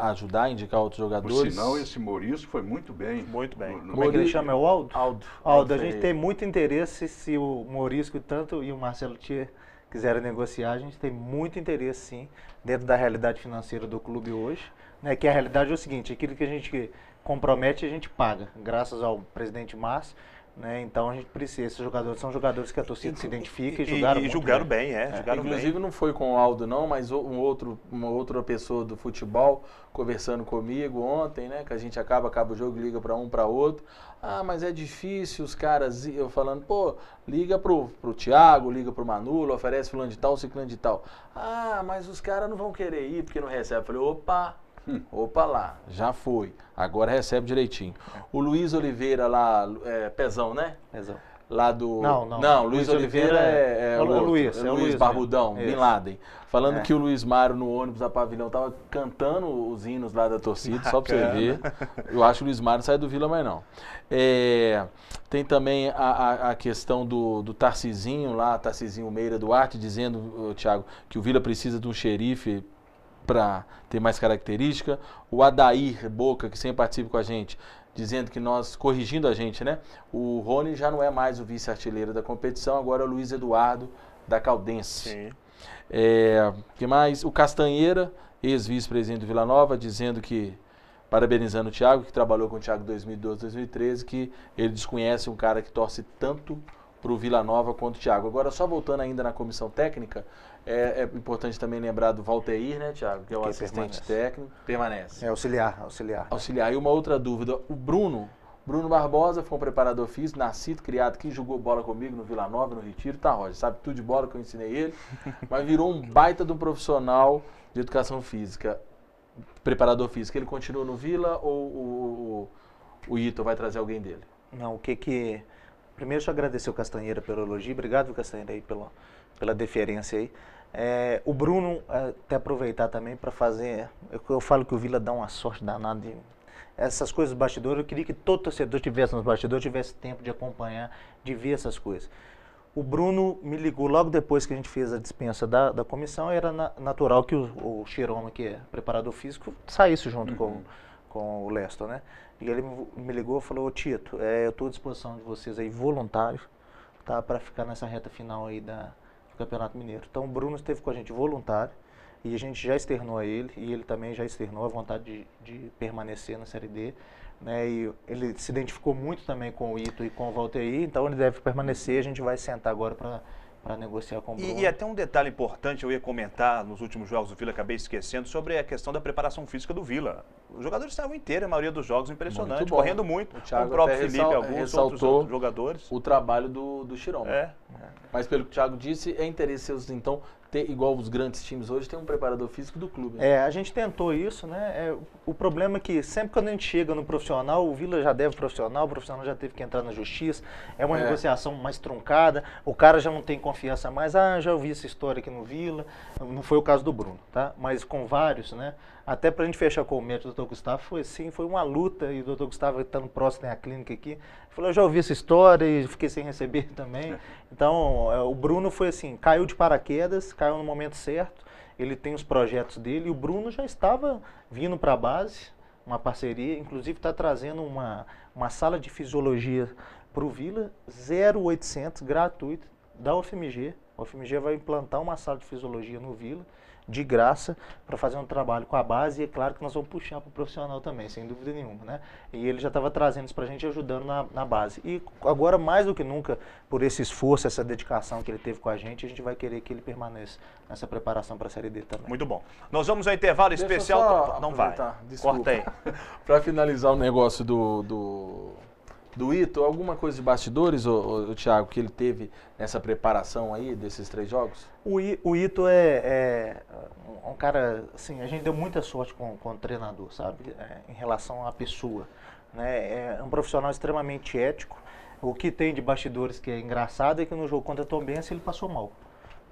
Speaker 3: ajudar, indicar outros jogadores.
Speaker 4: Por sinal, esse Morisco foi muito bem.
Speaker 2: Muito bem.
Speaker 7: Como é que ele chama? É o Aldo?
Speaker 3: Aldo,
Speaker 7: a gente tem muito interesse, se o Morisco e o Marcelo Tchê quiserem negociar, a gente tem muito interesse, sim, dentro da realidade financeira do clube hoje, né, que a realidade é o seguinte, aquilo que a gente compromete, a gente paga, graças ao presidente Márcio. Né? Então a gente precisa, esses jogadores são jogadores que a torcida se identifica e jogaram
Speaker 2: jogaram bem. Jogaram
Speaker 3: inclusive
Speaker 2: bem.
Speaker 3: Não foi com o Aldo não, mas uma outra pessoa do futebol conversando comigo ontem, né? Que a gente acaba o jogo, liga para um para outro. Ah, mas é difícil os caras, eu falando, pô, liga pro Thiago, liga pro Manolo, oferece fulano de tal, ciclano de tal. Ah, mas os caras não vão querer ir porque não recebe. Eu falei, opa lá, já foi. Agora recebe direitinho. O Luiz Oliveira lá, Pezão, né?
Speaker 7: Pezão.
Speaker 3: lá do...
Speaker 7: Não,
Speaker 3: Luiz Oliveira é o Luiz Barbudão, Bin Laden. Falando que o Luiz Mário no ônibus da Pavilhão tava cantando os hinos lá da torcida, só pra você ver. Eu acho que o Luiz Mário não sai do Vila mais não. Tem também a questão do Tarcizinho lá, Tarcizinho Meira Duarte, dizendo, Thiago, que o Vila precisa de um xerife para ter mais característica. O Adair Boca, que sempre participa com a gente, dizendo que nós, corrigindo a gente, né? O Rony já não é mais o vice-artilheiro da competição, agora é o Luiz Eduardo da Caldense. Sim. Que mais? O Castanheira, ex-vice-presidente do Vila Nova, dizendo que, parabenizando o Thiago, que trabalhou com o Thiago em 2012, 2013, que ele desconhece um cara que torce tanto para o Vila Nova quanto o Thiago. Agora, só voltando ainda na comissão técnica, é importante também lembrar do Valteir, né, Thiago? Que é o assistente técnico. Permanece.
Speaker 7: É auxiliar.
Speaker 3: E uma outra dúvida, o Bruno Barbosa foi um preparador físico, nascido, criado, que jogou bola comigo no Vila Nova, no Retiro, tá, Roger? Sabe tudo de bola que eu ensinei ele, mas virou um baita de um profissional de educação física, preparador físico. Ele continua no Vila ou o Ito vai trazer alguém dele?
Speaker 7: Não, primeiro, deixa eu agradecer o Castanheira pelo elogio. Obrigado, Castanheira, aí pela deferência aí. O Bruno, até aproveitar também para fazer... Eu falo que o Vila dá uma sorte danada de... Essas coisas dos bastidores, eu queria que todo torcedor estivesse nos bastidores, tivesse tempo de acompanhar, de ver essas coisas. O Bruno me ligou logo depois que a gente fez a dispensa da comissão, era natural que o Chiroma, que é preparador físico, saísse junto com o Leston, né? E ele me ligou e falou: Tito, eu estou à disposição de vocês aí, voluntário, tá, para ficar nessa reta final aí do Campeonato Mineiro. Então o Bruno esteve com a gente voluntário, e a gente já externou a ele, e ele também já externou a vontade de permanecer na Série D. Né, e ele se identificou muito também com o Ito e com o Valteir, então ele deve permanecer. A gente vai sentar agora para negociar com o Bruno.
Speaker 2: E até um detalhe importante, eu ia comentar nos últimos jogos do Vila, acabei esquecendo, sobre a questão da preparação física do Vila. Os jogadores estavam inteiros, a maioria dos jogos, impressionante, correndo muito. O próprio Felipe, alguns outros jogadores.
Speaker 3: O trabalho do Chiroma. Mas pelo que o Thiago disse, é interesse então ter, igual os grandes times hoje, tem um preparador físico do clube. Né?
Speaker 7: A gente tentou isso, né? O problema é que sempre quando a gente chega no profissional, o Vila já deve profissional, o profissional já teve que entrar na justiça, é uma negociação mais truncada, o cara já não tem confiança mais. Já ouvi essa história aqui no Vila, não foi o caso do Bruno, tá? Mas com vários, né? Até para a gente fechar com o médico do Dr. Gustavo, foi uma luta, e o Dr. Gustavo estando próximo da clínica aqui, falou: eu já ouvi essa história e fiquei sem receber também. Então, o Bruno foi assim, caiu de paraquedas, caiu no momento certo, ele tem os projetos dele, e o Bruno já estava vindo para a base, uma parceria, inclusive está trazendo uma sala de fisiologia para o Vila, 0800, gratuito, da UFMG. A UFMG vai implantar uma sala de fisiologia no Vila, de graça, para fazer um trabalho com a base, e é claro que nós vamos puxar para o profissional também, sem dúvida nenhuma, né? E ele já estava trazendo isso para a gente, ajudando na base. E agora, mais do que nunca, por esse esforço, essa dedicação que ele teve com a gente vai querer que ele permaneça nessa preparação para a Série D também.
Speaker 2: Muito bom. Nós vamos ao intervalo especial. Não vai.
Speaker 3: Desculpa.
Speaker 2: Corta aí.
Speaker 3: Para finalizar o negócio do Ito, alguma coisa de bastidores, o Thiago, que ele teve nessa preparação aí desses 3 jogos?
Speaker 7: O Ito é um cara, assim, a gente deu muita sorte com o treinador, sabe, em relação à pessoa, né? É um profissional extremamente ético. O que tem de bastidores que é engraçado é que no jogo contra a Tombense ele passou mal.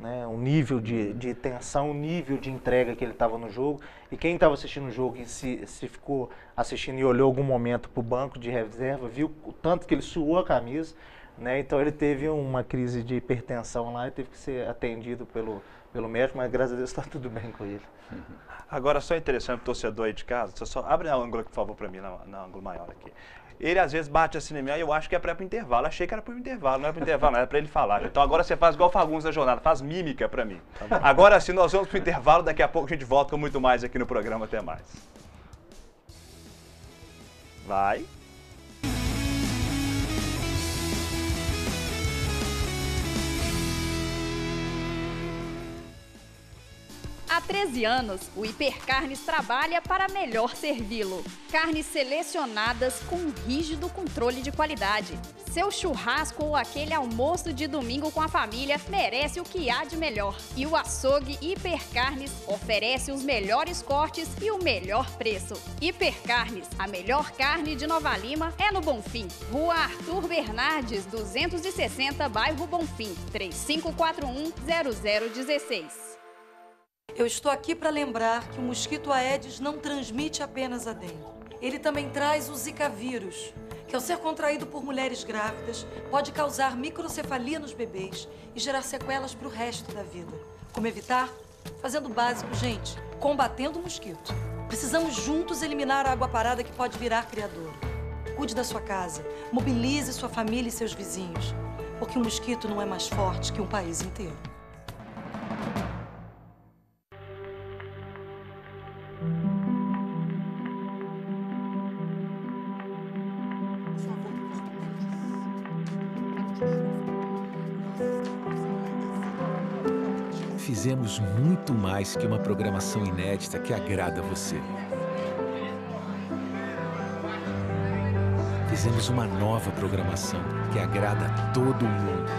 Speaker 7: Né, o nível de tensão, o nível de entrega que ele estava no jogo. E quem estava assistindo o jogo, se ficou assistindo e olhou algum momento para o banco de reserva, viu o tanto que ele suou a camisa. Né, então ele teve uma crise de hipertensão lá e teve que ser atendido pelo médico, mas graças a Deus está tudo bem com ele.
Speaker 2: Agora, só interessante para o torcedor aí de casa, só abre a ângulo aqui, por favor, para mim, na ângulo maior aqui. Ele às vezes bate assim em mim, e eu acho que é para ir pro intervalo. Achei que era para o intervalo, não era para o intervalo, não era para ele falar. Então agora você faz igual o Fagundes da jornada, faz mímica para mim. Agora sim, nós vamos pro intervalo, daqui a pouco a gente volta com muito mais aqui no programa. Até mais. Vai.
Speaker 5: A Há 13 anos, o Hipercarnes trabalha para melhor servi-lo. Carnes selecionadas com um rígido controle de qualidade. Seu churrasco ou aquele almoço de domingo com a família merece o que há de melhor. E o açougue Hipercarnes oferece os melhores cortes e o melhor preço. Hipercarnes, a melhor carne de Nova Lima é no Bonfim. Rua Arthur Bernardes, 260, bairro Bonfim, 3541-0016.
Speaker 9: Eu estou aqui para lembrar que o mosquito Aedes não transmite apenas a dengue. Ele também traz o Zika vírus, que ao ser contraído por mulheres grávidas, pode causar microcefalia nos bebês e gerar sequelas para o resto da vida. Como evitar? Fazendo o básico, gente, combatendo o mosquito. Precisamos juntos eliminar a água parada que pode virar criador. Cuide da sua casa, mobilize sua família e seus vizinhos, porque o mosquito não é mais forte que um país inteiro.
Speaker 10: Fizemos muito mais que uma programação inédita que agrada a você. Fizemos uma nova programação que agrada a todo mundo.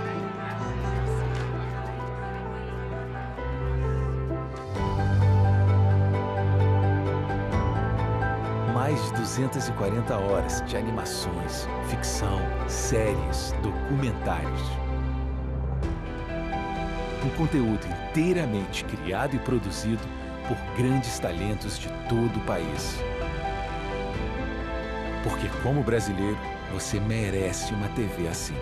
Speaker 10: Mais de 240 horas de animações, ficção, séries, documentários. Um conteúdo inteiramente criado e produzido por grandes talentos de todo o país. Porque, como brasileiro, você merece uma TV assim.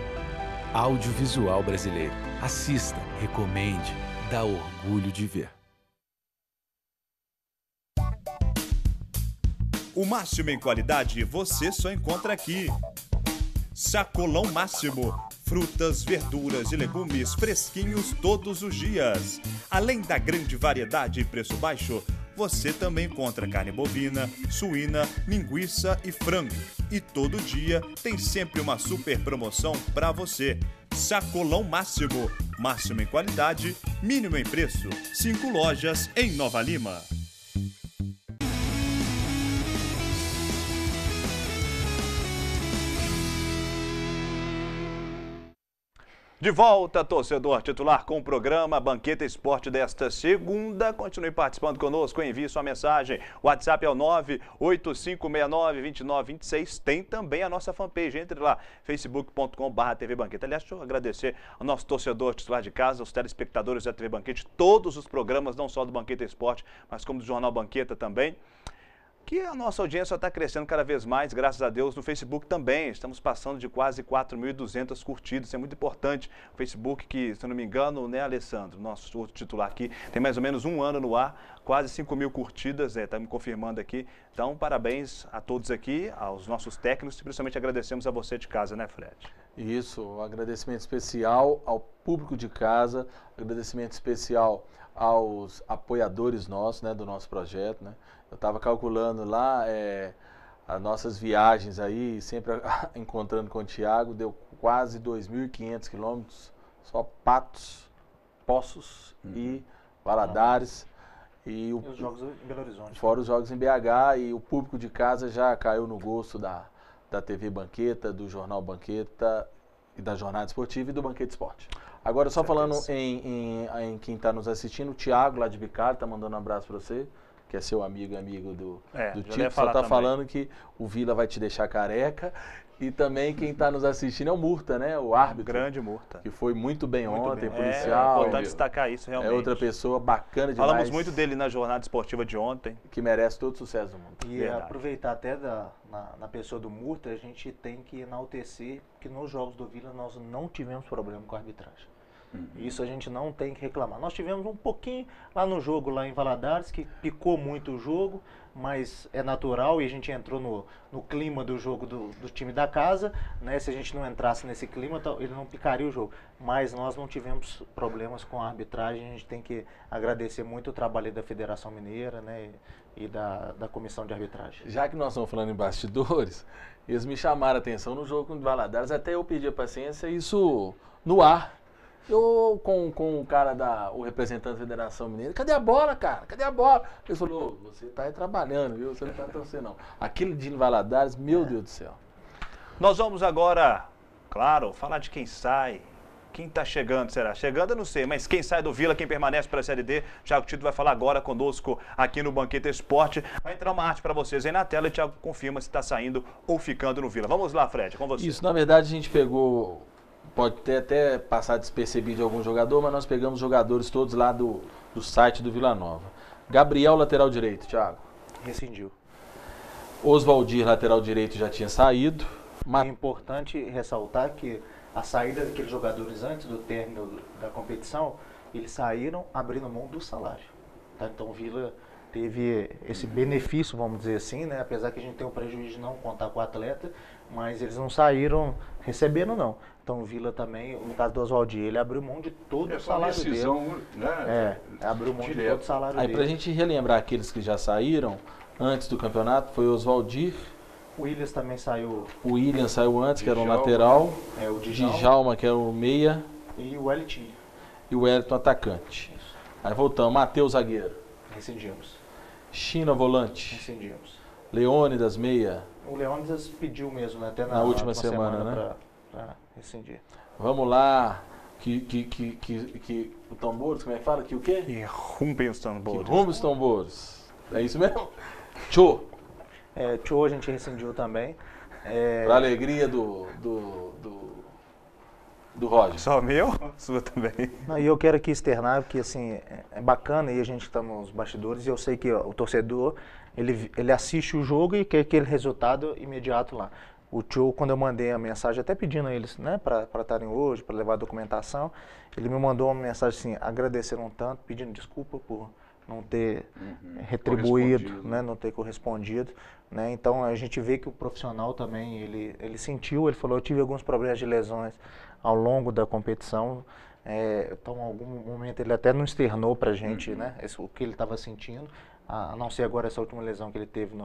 Speaker 10: Audiovisual Brasileiro. Assista, recomende, dá orgulho de ver.
Speaker 8: O máximo em qualidade você só encontra aqui. Sacolão Máximo. Frutas, verduras e legumes fresquinhos todos os dias. Além da grande variedade e preço baixo, você também encontra carne bovina, suína, linguiça e frango. E todo dia tem sempre uma super promoção para você. Sacolão Máximo. Máximo em qualidade, mínimo em preço. 5 lojas em Nova Lima.
Speaker 2: De volta, torcedor titular, com o programa Banqueta Esporte desta segunda. Continue participando conosco, envie sua mensagem. O WhatsApp é o 98569-2926. Tem também a nossa fanpage. Entre lá, facebook.com/TV Banqueta. Aliás, deixa eu agradecer ao nosso torcedor titular de casa, aos telespectadores da TV Banquete, todos os programas, não só do Banqueta Esporte, mas como do Jornal Banqueta também. Que a nossa audiência está crescendo cada vez mais, graças a Deus, no Facebook também. Estamos passando de quase 4.200 curtidas, isso é muito importante. O Facebook que, se eu não me engano, né, Alessandro, nosso outro titular aqui, tem mais ou menos um ano no ar, quase 5.000 curtidas, está me confirmando aqui. Então, parabéns a todos aqui, aos nossos técnicos e principalmente agradecemos a você de casa, né, Fred?
Speaker 3: Isso, um agradecimento especial ao público de casa, agradecimento especial aos apoiadores nossos, né, do nosso projeto, né? Eu estava calculando lá as nossas viagens aí, sempre encontrando com o Thiago, deu quase 2.500 quilômetros, só Patos, Poços e Valadares. E os
Speaker 7: jogos em Belo Horizonte.
Speaker 3: Fora os jogos em BH, e o público de casa já caiu no gosto da TV Banqueta, do Jornal Banqueta, e da Jornada Esportiva e do Banquete Esporte. Agora, só falando em quem está nos assistindo, o Thiago, lá de Bicalho, está mandando um abraço para você, que é seu amigo do Tito, só está falando que o Vila vai te deixar careca. E também quem está nos assistindo é o Murta, né? O árbitro.
Speaker 2: O grande Murta.
Speaker 3: Que foi muito bem ontem, policial.
Speaker 2: É importante destacar isso, realmente.
Speaker 3: É outra pessoa bacana demais.
Speaker 2: Falamos muito dele na jornada esportiva de ontem.
Speaker 3: Que merece todo o sucesso do mundo.
Speaker 7: E verdade. Aproveitar até na pessoa do Murta, a gente tem que enaltecer que nos jogos do Vila nós não tivemos problema com a arbitragem. Isso a gente não tem que reclamar. Nós tivemos um pouquinho lá no jogo, lá em Valadares, que picou muito o jogo, mas é natural e a gente entrou no clima do jogo do time da casa, né? Se a gente não entrasse nesse clima, ele não picaria o jogo. Mas nós não tivemos problemas com a arbitragem, a gente tem que agradecer muito o trabalho da Federação Mineira, né? E da Comissão de Arbitragem.
Speaker 3: Já que nós estamos falando em bastidores, eles me chamaram a atenção no jogo com o Valadares, até eu pedi a paciência, isso no ar. Eu com o cara o representante da Federação Mineira, cadê a bola, cara? Cadê a bola? Ele falou, você tá aí trabalhando, viu? Você não tá torcendo, não. Aquele de Valadares, meu Deus do céu.
Speaker 2: Nós vamos agora, claro, falar de quem sai. Quem está chegando, será? Chegando eu não sei, mas quem sai do Vila, quem permanece para a Série D, Thiago Tito vai falar agora conosco aqui no Banquete Esporte. Vai entrar uma arte para vocês aí na tela e o Thiago confirma se está saindo ou ficando no Vila. Vamos lá, Fred, com você.
Speaker 3: Isso, na verdade a gente pegou, pode ter até passado despercebido de algum jogador, mas nós pegamos jogadores todos lá do site do Vila Nova. Gabriel, lateral direito, Thiago.
Speaker 7: Rescindiu.
Speaker 3: Oswaldir, lateral direito, já tinha saído.
Speaker 7: É importante ressaltar que a saída daqueles jogadores antes do término da competição, eles saíram abrindo mão do salário. Tá? Então o Vila teve esse benefício, vamos dizer assim, né? Apesar que a gente tem o prejuízo de não contar com o atleta, mas eles não saíram recebendo, não. Então o Vila também, no caso do Oswaldir, ele abriu mão de todo o salário
Speaker 4: decisão,
Speaker 7: dele.
Speaker 4: Né?
Speaker 7: Abriu mão de todo o salário
Speaker 3: aí,
Speaker 7: dele.
Speaker 3: Pra gente relembrar aqueles que já saíram antes do campeonato, foi o Oswaldir.
Speaker 7: O Williams também saiu.
Speaker 3: O William saiu antes, que era um lateral.
Speaker 7: O
Speaker 3: Djalma, que era o meia.
Speaker 7: E o Wellington.
Speaker 3: E o Wellington, atacante. Isso. Aí voltamos. Matheus, zagueiro.
Speaker 7: Rescindimos.
Speaker 3: China, volante.
Speaker 7: Rescindimos.
Speaker 3: Leônidas, meia.
Speaker 7: O Leônidas pediu mesmo, né? Até
Speaker 3: na última semana, né?
Speaker 7: Pra rescindir.
Speaker 3: Vamos lá. O Tambores, como é que fala? Que o quê?
Speaker 2: Que rumpem os tambores.
Speaker 3: Que rumpem os tambores. É isso mesmo? Tchô.
Speaker 7: Tchô a gente rescindiu também.
Speaker 3: Pra alegria do Roger.
Speaker 2: Só meu? Sua também.
Speaker 7: Não, e eu quero aqui externar, porque assim, é bacana, e a gente está nos bastidores, e eu sei que o torcedor, ele assiste o jogo e quer aquele resultado imediato lá. O Tchô, quando eu mandei a mensagem, até pedindo a eles, né, para estarem hoje, para levar a documentação, ele me mandou uma mensagem assim, agradecendo um tanto, pedindo desculpa por não ter retribuído, né, não ter correspondido, né? Então a gente vê que o profissional também, ele sentiu, ele falou, eu tive alguns problemas de lesões ao longo da competição, então em algum momento ele até não externou pra gente, né, o que ele estava sentindo, a não ser agora essa última lesão que ele teve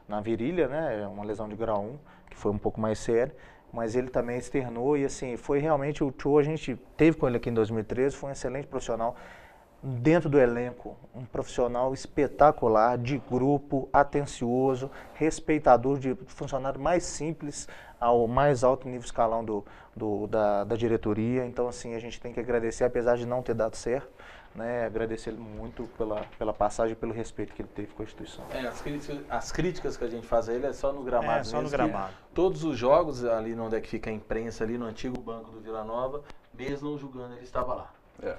Speaker 7: na virilha, né, uma lesão de grau 1, que foi um pouco mais séria, mas ele também externou e assim, foi realmente o Tchô, a gente teve com ele aqui em 2013, foi um excelente profissional, dentro do elenco, um profissional espetacular, de grupo, atencioso, respeitador, de funcionário mais simples ao mais alto nível escalão da diretoria. Então, assim, a gente tem que agradecer, apesar de não ter dado certo, né, agradecer ele muito pela passagem e pelo respeito que ele teve com a instituição.
Speaker 3: As críticas que a gente faz a ele é só no gramado.
Speaker 2: Só no gramado.
Speaker 3: Todos os jogos, ali onde é que fica a imprensa, ali no antigo banco do Vila Nova, mesmo não julgando, ele estava lá.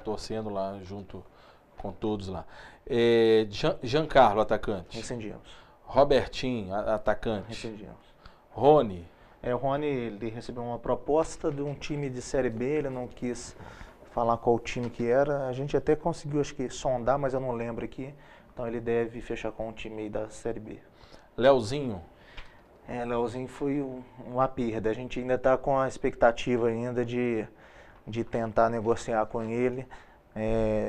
Speaker 3: Torcendo lá junto com todos lá. Giancarlo, atacante.
Speaker 7: Rescindimos.
Speaker 3: Robertinho, atacante.
Speaker 7: Rescindimos.
Speaker 3: Rony.
Speaker 7: O Rony, ele recebeu uma proposta de um time de Série B, ele não quis falar qual time que era. A gente até conseguiu, acho que, sondar, mas eu não lembro aqui. Então ele deve fechar com um time aí da Série B.
Speaker 3: Leozinho.
Speaker 7: Leozinho foi uma perda. A gente ainda está com a expectativa ainda de tentar negociar com ele.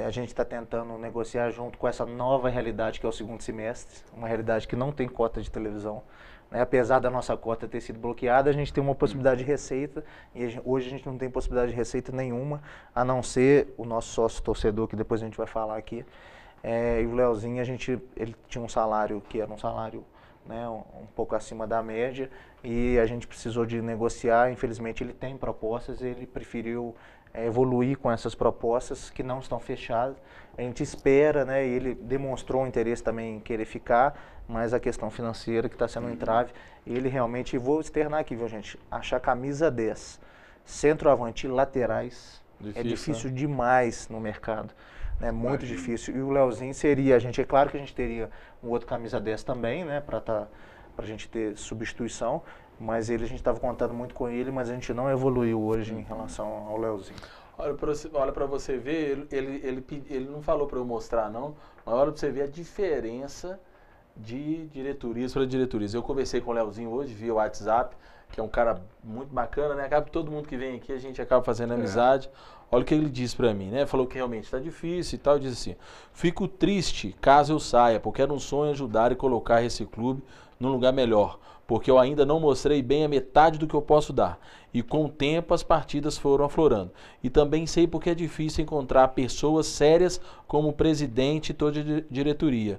Speaker 7: A gente está tentando negociar junto com essa nova realidade que é o segundo semestre, uma realidade que não tem cota de televisão. Né? Apesar da nossa cota ter sido bloqueada, a gente tem uma possibilidade de receita e hoje a gente não tem possibilidade de receita nenhuma, a não ser o nosso sócio torcedor, que depois a gente vai falar aqui. E o Leozinho, ele tinha um salário que era um salário, né, um pouco acima da média, e a gente precisou de negociar. Infelizmente ele tem propostas, ele preferiu evoluir com essas propostas que não estão fechadas. A gente espera, né, e ele demonstrou um interesse também em querer ficar, mas a questão financeira que está sendo um entrave, ele realmente, vou externar aqui, viu gente, achar camisa 10, centroavante e laterais, é difícil demais no mercado. É muito difícil. E o Leozinho seria, é claro que a gente teria um outro camisa 10 também, né, para a gente ter substituição, mas a gente estava contando muito com ele, mas a gente não evoluiu hoje em relação ao Leozinho.
Speaker 3: Olha para você ver, ele não falou para eu mostrar não, mas olha para você ver a diferença de diretorias para diretorias. Eu conversei com o Leozinho hoje via WhatsApp, que é um cara muito bacana, né? Acaba que todo mundo que vem aqui, a gente acaba fazendo amizade. Olha o que ele disse pra mim, né? Falou que realmente está difícil e tal. Diz assim: fico triste caso eu saia, porque era um sonho ajudar e colocar esse clube num lugar melhor, porque eu ainda não mostrei bem a metade do que eu posso dar. E com o tempo as partidas foram aflorando. E também sei porque é difícil encontrar pessoas sérias como o presidente e toda a diretoria.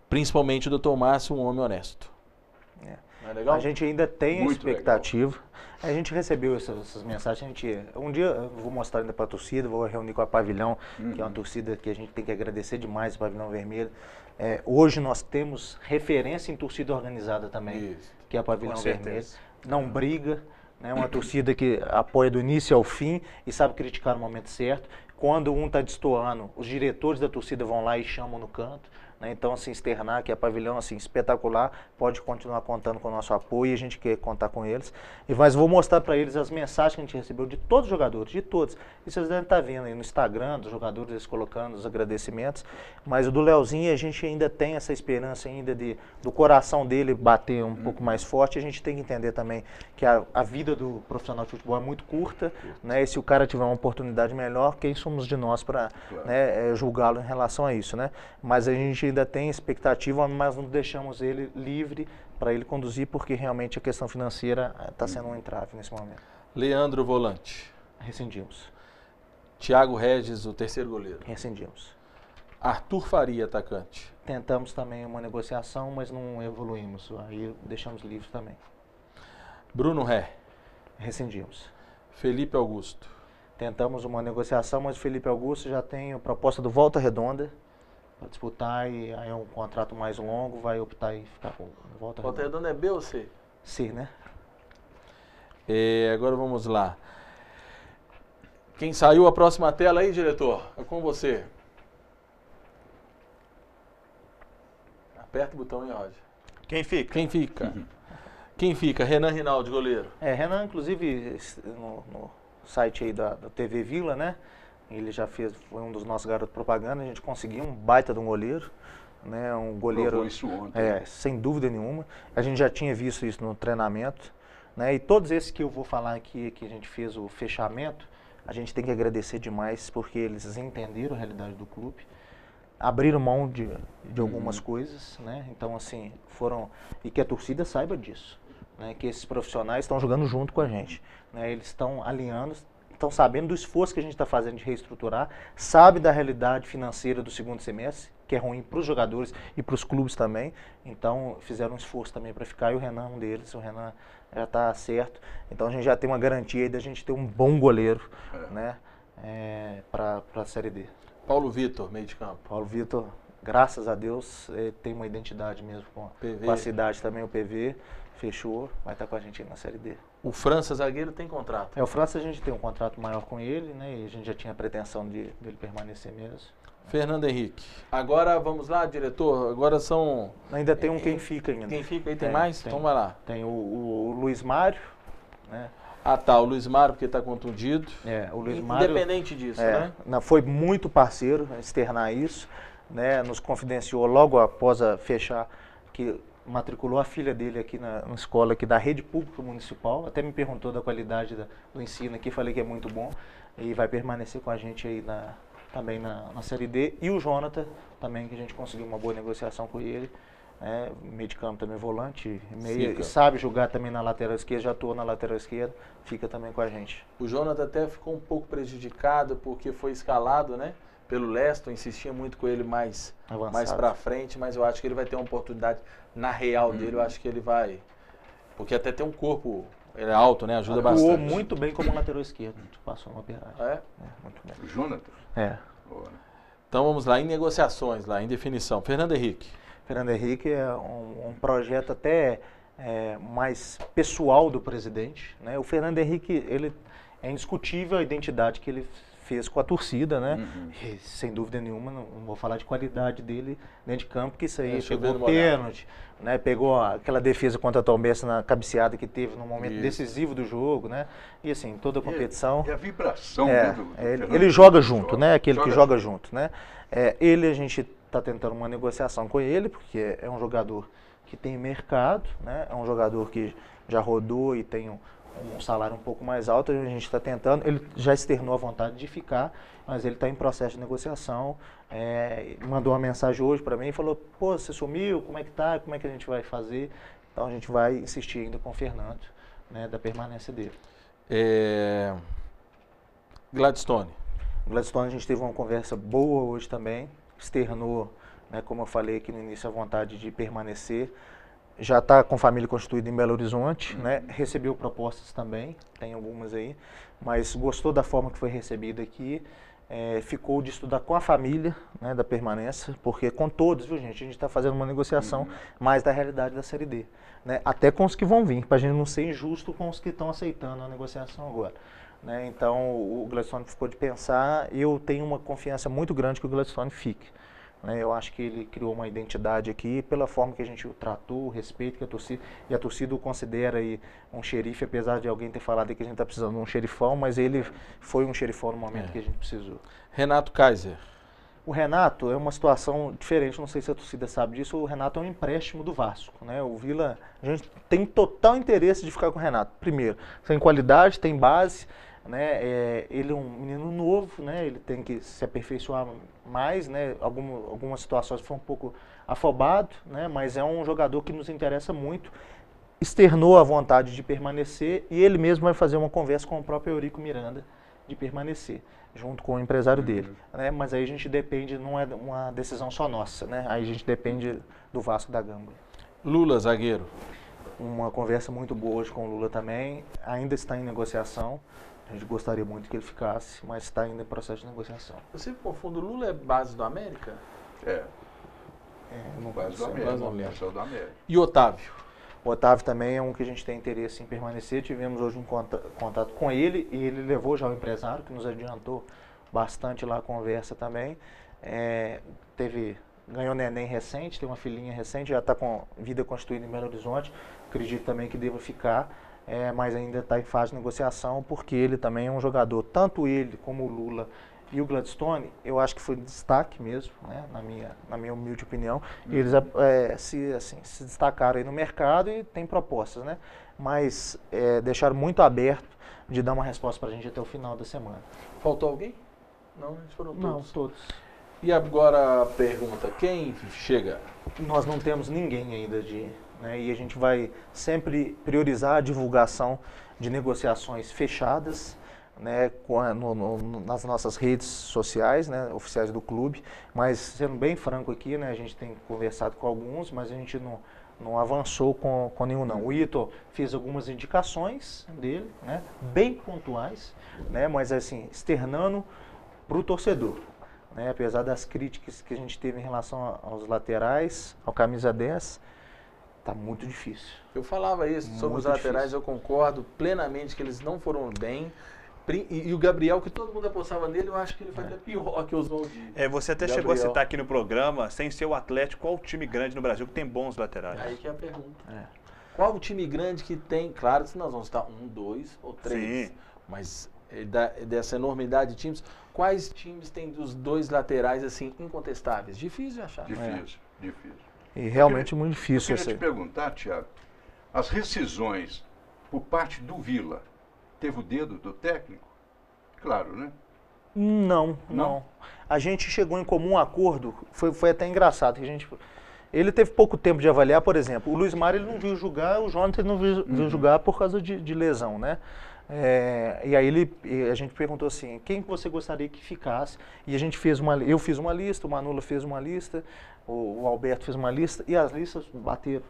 Speaker 3: Principalmente o Dr. Márcio, um homem honesto. Não é legal?
Speaker 7: A gente ainda tem
Speaker 4: Muito
Speaker 7: expectativa. Legal. A gente recebeu essas mensagens. Um dia eu vou mostrar ainda para a torcida, vou reunir com a Pavilhão, que é uma torcida que a gente tem que agradecer demais, o Pavilhão Vermelho. Hoje nós temos referência em torcida organizada também, que é a Pavilhão Vermelho. Não briga, né? Uma torcida que apoia do início ao fim e sabe criticar no momento certo. Quando um está destoando, os diretores da torcida vão lá e chamam no canto. Então, assim, externar que é Pavilhão, assim, espetacular, pode continuar contando com o nosso apoio e a gente quer contar com eles. Mas vou mostrar para eles as mensagens que a gente recebeu de todos os jogadores, de todos. E vocês devem estar vendo aí no Instagram dos jogadores, eles colocando os agradecimentos. Mas o do Leozinho, a gente ainda tem essa esperança ainda do coração dele bater um pouco mais forte. A gente tem que entender também que a vida do profissional de futebol é muito curta, né? E se o cara tiver uma oportunidade melhor, quem somos de nós para julgá-lo em relação a isso, né? Mas a gente ainda tem expectativa, mas não deixamos ele livre para ele conduzir, porque realmente a questão financeira está sendo um entrave nesse momento.
Speaker 3: Leandro, volante.
Speaker 7: Rescindimos.
Speaker 3: Thiago Regis, o terceiro goleiro.
Speaker 7: Rescindimos.
Speaker 3: Arthur Faria, atacante.
Speaker 7: Tentamos também uma negociação, mas não evoluímos. Aí deixamos livre também.
Speaker 3: Bruno Ré.
Speaker 7: Rescindimos.
Speaker 3: Felipe Augusto.
Speaker 7: Tentamos uma negociação, mas o Felipe Augusto já tem a proposta do Volta Redonda para disputar, e aí é um contrato mais longo, vai optar em ficar com Volta Redonda.
Speaker 3: Volta Redonda é B ou C?
Speaker 7: C, né?
Speaker 3: Agora vamos lá. Quem saiu a próxima tela aí, diretor? É com você. Aperta o botão aí, Roger.
Speaker 2: Quem fica?
Speaker 3: Quem fica? Quem fica? Renan Rinaldi, goleiro.
Speaker 7: Renan, inclusive, no site aí da TV Vila, né? Ele já foi um dos nossos garotos propaganda, a gente conseguiu um baita de um goleiro, né? Um goleiro.
Speaker 4: Provou isso ontem.
Speaker 7: Sem dúvida nenhuma. A gente já tinha visto isso no treinamento, né? E todos esses que eu vou falar aqui, que a gente fez o fechamento, a gente tem que agradecer demais, porque eles entenderam a realidade do clube, abriram mão de algumas coisas, né? Então, assim, e que a torcida saiba disso, né? Que esses profissionais estão jogando junto com a gente, né? Eles estão alinhando, estão sabendo do esforço que a gente está fazendo de reestruturar, sabe da realidade financeira do segundo semestre, que é ruim para os jogadores e para os clubes também. Então, fizeram um esforço também para ficar, e o Renan, um deles, o Renan já está certo. Então, a gente já tem uma garantia aí da gente ter um bom goleiro, né, para a Série D.
Speaker 3: Paulo Vitor, meio de campo.
Speaker 7: Paulo Vitor, graças a Deus, tem uma identidade mesmo com a cidade também, o PV. Fechou, vai estar com a gente aí na Série D.
Speaker 3: O França, zagueiro, tem contrato?
Speaker 7: O França a gente tem um contrato maior com ele, né? E a gente já tinha a pretensão dele permanecer mesmo.
Speaker 3: Fernando Henrique. Agora, vamos lá, diretor, agora são...
Speaker 7: Ainda tem quem fica ainda.
Speaker 3: Quem fica aí tem mais? Então vai lá.
Speaker 7: Tem o Luiz Mário, né?
Speaker 3: Ah tá, o Luiz Mário porque está contundido.
Speaker 7: O Luiz Mário...
Speaker 3: Independente disso, né?
Speaker 7: Foi muito parceiro externar isso, né? Nos confidenciou logo após fechar que... matriculou a filha dele aqui na escola aqui da rede pública municipal, até me perguntou da qualidade do ensino aqui, falei que é muito bom, e vai permanecer com a gente aí também na Série D. E o Jonathan também, que a gente conseguiu uma boa negociação com ele, meio de campo também, volante, meio, e sabe jogar também na lateral esquerda, já atuou na lateral esquerda, fica também com a gente.
Speaker 3: O Jonathan até ficou um pouco prejudicado porque foi escalado, né? Pelo Leston, insistia muito com ele mais pra frente, mas eu acho que ele vai ter uma oportunidade na real dele, eu acho que ele vai, porque até tem um corpo, ele é alto, né, ajuda bastante.
Speaker 7: Atuou muito bem como lateral esquerdo, passou uma operagem.
Speaker 4: Muito bem. O Jonathan?
Speaker 3: Então vamos lá, em negociações, lá, em definição. Fernando Henrique.
Speaker 7: Fernando Henrique é um projeto até mais pessoal do presidente, né? O Fernando Henrique, ele é indiscutível a identidade que ele fez com a torcida, né? E, sem dúvida nenhuma, não vou falar de qualidade dele dentro de campo, que isso aí pegou pênalti, né? Pegou aquela defesa contra a Tombense na cabeceada que teve no momento decisivo do jogo, né? E assim, toda a competição...
Speaker 4: E a vibração
Speaker 7: ele joga junto, né? Aquele que joga junto, né? A gente está tentando uma negociação com ele, porque é um jogador que tem mercado, né? É um jogador que já rodou e tem um salário um pouco mais alto, a gente está tentando, ele já externou a vontade de ficar, mas ele está em processo de negociação, mandou uma mensagem hoje para mim e falou, pô, você sumiu, como é que tá, como é que a gente vai fazer? Então a gente vai insistir ainda com o Fernando, né, da permanência dele.
Speaker 3: Gladstone.
Speaker 7: Gladstone, a gente teve uma conversa boa hoje também, externou, né, como eu falei aqui no início, a vontade de permanecer. Já está com família constituída em Belo Horizonte, né? Recebeu propostas também, tem algumas aí, mas gostou da forma que foi recebida aqui, ficou de estudar com a família, né, da permanência, porque com todos, viu gente, a gente está fazendo uma negociação mais da realidade da Série D, né? Até com os que vão vir, para a gente não ser injusto com os que estão aceitando a negociação agora. Né? Então o Gladstone ficou de pensar, e eu tenho uma confiança muito grande que o Gladstone fique. Eu acho que ele criou uma identidade aqui pela forma que a gente o tratou, o respeito que a torcida o considera aí um xerife, apesar de alguém ter falado que a gente está precisando de um xerifão, mas ele foi um xerifão no momento que a gente precisou.
Speaker 3: Renato Kaiser.
Speaker 7: O Renato é uma situação diferente, não sei se a torcida sabe disso, o Renato é um empréstimo do Vasco, né? O Vila, a gente tem total interesse de ficar com o Renato. Primeiro, tem qualidade, tem base, né? Ele é um menino novo, né? Ele tem que se aperfeiçoar mais, né? Algumas situações foi um pouco afobado, né? Mas é um jogador que nos interessa muito. Externou a vontade de permanecer e ele mesmo vai fazer uma conversa com o próprio Eurico Miranda de permanecer, junto com o empresário dele, né? Mas aí a gente depende, não é uma decisão só nossa, né? Aí a gente depende do Vasco da Gama.
Speaker 3: Lula, zagueiro.
Speaker 7: Uma conversa muito boa hoje com o Lula também, ainda está em negociação. A gente gostaria muito que ele ficasse, mas está ainda em processo de negociação.
Speaker 3: Você confunde, o Lula é base do América?
Speaker 4: Base do América.
Speaker 3: E Otávio?
Speaker 7: O Otávio também é um que a gente tem interesse em permanecer. Tivemos hoje um contato com ele e ele levou já o empresário, que nos adiantou bastante lá a conversa também. Ganhou neném recente, tem uma filhinha recente, já está com vida constituída em Belo Horizonte. Acredito também que deva ficar. Mas ainda está em fase de negociação, porque ele também é um jogador, tanto ele como o Lula e o Gladstone, eu acho que foi destaque mesmo, né, na minha humilde opinião. Eles se destacaram aí no mercado e tem propostas, né, mas deixaram muito aberto de dar uma resposta para a gente até o final da semana.
Speaker 3: Faltou alguém? Não, eles foram todos?
Speaker 7: Não, todos.
Speaker 3: E agora a pergunta, quem chega?
Speaker 7: Nós não temos ninguém ainda e a gente vai sempre priorizar a divulgação de negociações fechadas, né, nas nossas redes sociais, né, oficiais do clube, mas sendo bem franco aqui, né, a gente tem conversado com alguns, mas a gente não avançou com nenhum não. O Ito fez algumas indicações dele, né, bem pontuais, né, mas assim, externando para o torcedor. Né, apesar das críticas que a gente teve em relação aos laterais, ao camisa 10, está muito difícil.
Speaker 3: Eu falava isso sobre os laterais, eu concordo plenamente que eles não foram bem. E o Gabriel, que todo mundo apostava nele, eu acho que ele foi até pior que os Valdir.
Speaker 2: Você até chegou a citar aqui no programa, sem ser o Atlético, qual o time grande no Brasil que tem bons laterais?
Speaker 3: Aí que é a pergunta. Qual o time grande que tem, claro, se nós vamos citar 1, 2 ou 3, sim, mas dessa enormidade de times, quais times têm dos dois laterais assim incontestáveis? Difícil de achar.
Speaker 4: Difícil.
Speaker 7: E realmente muito difícil.
Speaker 4: Eu queria te perguntar, Thiago, as rescisões por parte do Vila, teve o dedo do técnico? Claro, né?
Speaker 7: Não. A gente chegou em comum acordo, foi até engraçado. Ele teve pouco tempo de avaliar, por exemplo, o Luiz Mário ele não viu jogar, o Jonathan não viu jogar por causa de lesão, né? E aí a gente perguntou assim, quem você gostaria que ficasse? E a gente eu fiz uma lista, o Manula fez uma lista, o Alberto fez uma lista, e as listas bateram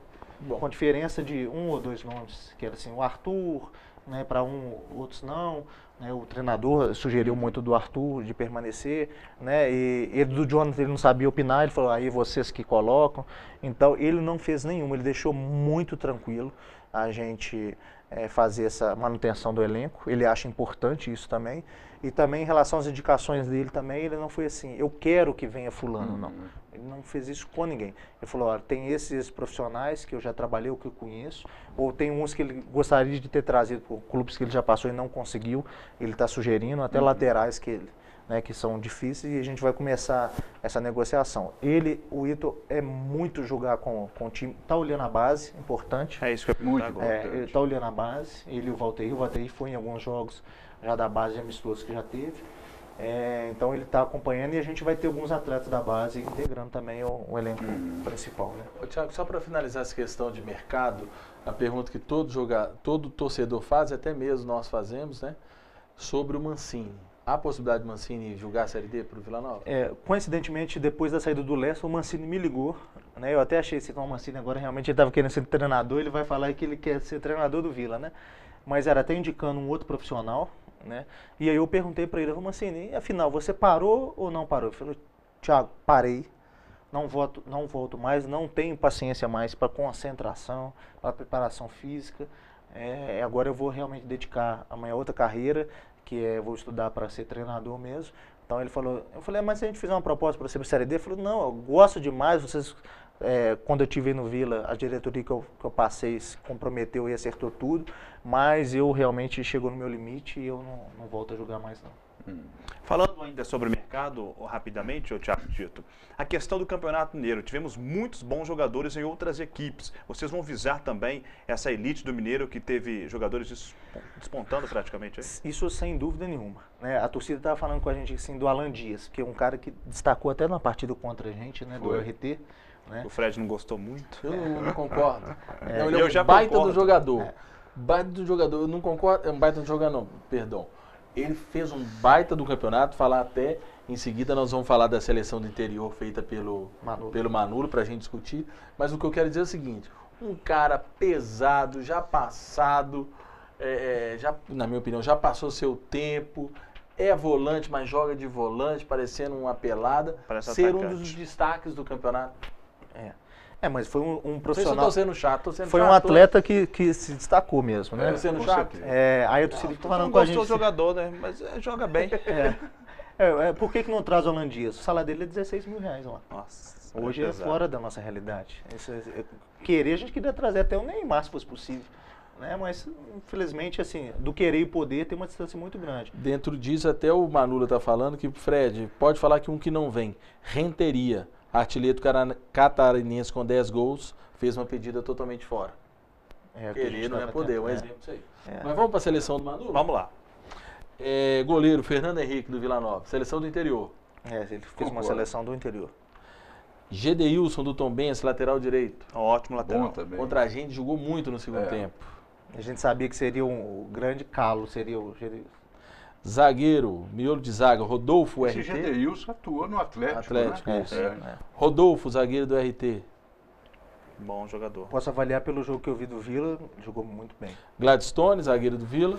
Speaker 7: com a diferença de 1 ou 2 nomes, que era assim, o Arthur, né, para outros não, né, o treinador sugeriu muito do Arthur de permanecer, né, e do Jonathan ele não sabia opinar, ele falou, aí vocês que colocam. Então ele não fez nenhuma, ele deixou muito tranquilo a gente fazer essa manutenção do elenco, ele acha importante isso também, e também em relação às indicações dele também, ele não foi assim, eu quero que venha fulano, não. Ele não fez isso com ninguém. Ele falou, olha, tem esses profissionais que eu já trabalhei, ou que eu conheço, ou tem uns que ele gostaria de ter trazido por clubes que ele já passou e não conseguiu, ele está sugerindo, até laterais que ele né, que são difíceis, e a gente vai começar essa negociação. O Ito é muito jogar com o time, está olhando a base, importante.
Speaker 2: É isso que eu
Speaker 4: Muito
Speaker 2: agora.
Speaker 7: Ele está olhando a base, ele e o Valtteri foi em alguns jogos já da base de amistosos que já teve. Então ele está acompanhando, e a gente vai ter alguns atletas da base integrando também o elenco principal. Né?
Speaker 3: Tiago, só para finalizar essa questão de mercado, a pergunta que todo torcedor faz, até mesmo nós fazemos, né, sobre o Mancini. Há a possibilidade de Mancini jogar a Série D para o Vila Nova?
Speaker 7: Coincidentemente, depois da saída do Lessa, o Mancini me ligou. Né? Eu até achei que o Mancini agora realmente ele estava querendo ser treinador, ele vai falar que ele quer ser treinador do Vila, né? Mas era até indicando um outro profissional, né? E aí eu perguntei para ele, Mancini, afinal, você parou ou não parou? Ele falou, Thiago, parei, não volto mais, não tenho paciência mais para concentração, para preparação física. Agora eu vou realmente dedicar a minha outra carreira, que vou estudar para ser treinador mesmo. Então ele falou, eu falei, mas se a gente fizer uma proposta para você para a Série D, ele falou, não, eu gosto demais, vocês, quando eu estive no Vila, a diretoria que eu passei se comprometeu e acertou tudo, mas eu realmente chegou no meu limite e eu não volto a jogar mais não.
Speaker 2: Falando ainda sobre o mercado, rapidamente, Thiago Tito, a questão do Campeonato Mineiro, tivemos muitos bons jogadores em outras equipes. Vocês vão visar também essa elite do Mineiro que teve jogadores despontando praticamente?
Speaker 7: Isso sem dúvida nenhuma. Né? A torcida estava falando com a gente assim, do Alan Dias, que é um cara que destacou até na partida contra a gente, né, do RT. Né?
Speaker 2: O Fred não gostou muito?
Speaker 3: Eu não concordo.
Speaker 2: Não,
Speaker 3: ele é um baita do jogador. Baita do jogador, eu não concordo, é um baita do jogador não, perdão. Ele fez um baita do campeonato, falar até, em seguida nós vamos falar da seleção do interior feita pelo Manolo para a gente discutir, mas o que eu quero dizer é o seguinte, um cara pesado, já passado, na minha opinião, já passou seu tempo, é volante, mas joga de volante, parecendo uma pelada, ser um dos destaques do campeonato.
Speaker 7: Mas foi um profissional.
Speaker 3: Não sei se eu tô sendo chato,
Speaker 7: foi um atleta que se destacou mesmo, né?
Speaker 3: Tô sendo chato?
Speaker 7: Aí a torcida tá falando com a gente.
Speaker 2: Não gostou do jogador, né? Mas joga bem.
Speaker 7: Por que não traz o Alan Dias? O salário dele é R$16 mil lá.
Speaker 2: Nossa.
Speaker 7: Hoje é fora da nossa realidade. A gente queria trazer até o Neymar, se fosse possível. Né? Mas, infelizmente, assim, do querer e poder tem uma distância muito grande.
Speaker 3: Dentro disso, até o Manula tá falando que, Fred, pode falar que um que não vem, Renteria, artilheiro catarinense com 10 gols, fez uma pedida totalmente fora. Querer não é poder, um exemplo disso aí. Mas vamos para a seleção do Manula?
Speaker 2: Vamos lá.
Speaker 3: Goleiro, Fernando Henrique, do Vila Nova, seleção do interior.
Speaker 7: Ele fez uma seleção do interior.
Speaker 3: Gedeilson, do Tombense, lateral direito.
Speaker 2: Ótimo lateral.
Speaker 4: Bom também.
Speaker 3: Contra a gente, jogou muito no segundo tempo.
Speaker 7: A gente sabia que seria o grande calo, seria o Gedeilson.
Speaker 3: Zagueiro, miolo de zaga, Rodolfo,
Speaker 4: Esse
Speaker 3: RT.
Speaker 4: Gedeilson atuou no Atlético,
Speaker 3: né?
Speaker 7: Isso.
Speaker 3: Rodolfo, zagueiro do RT.
Speaker 2: Bom jogador.
Speaker 7: Posso avaliar pelo jogo que eu vi do Vila, jogou muito bem.
Speaker 3: Gladstone, zagueiro do Vila.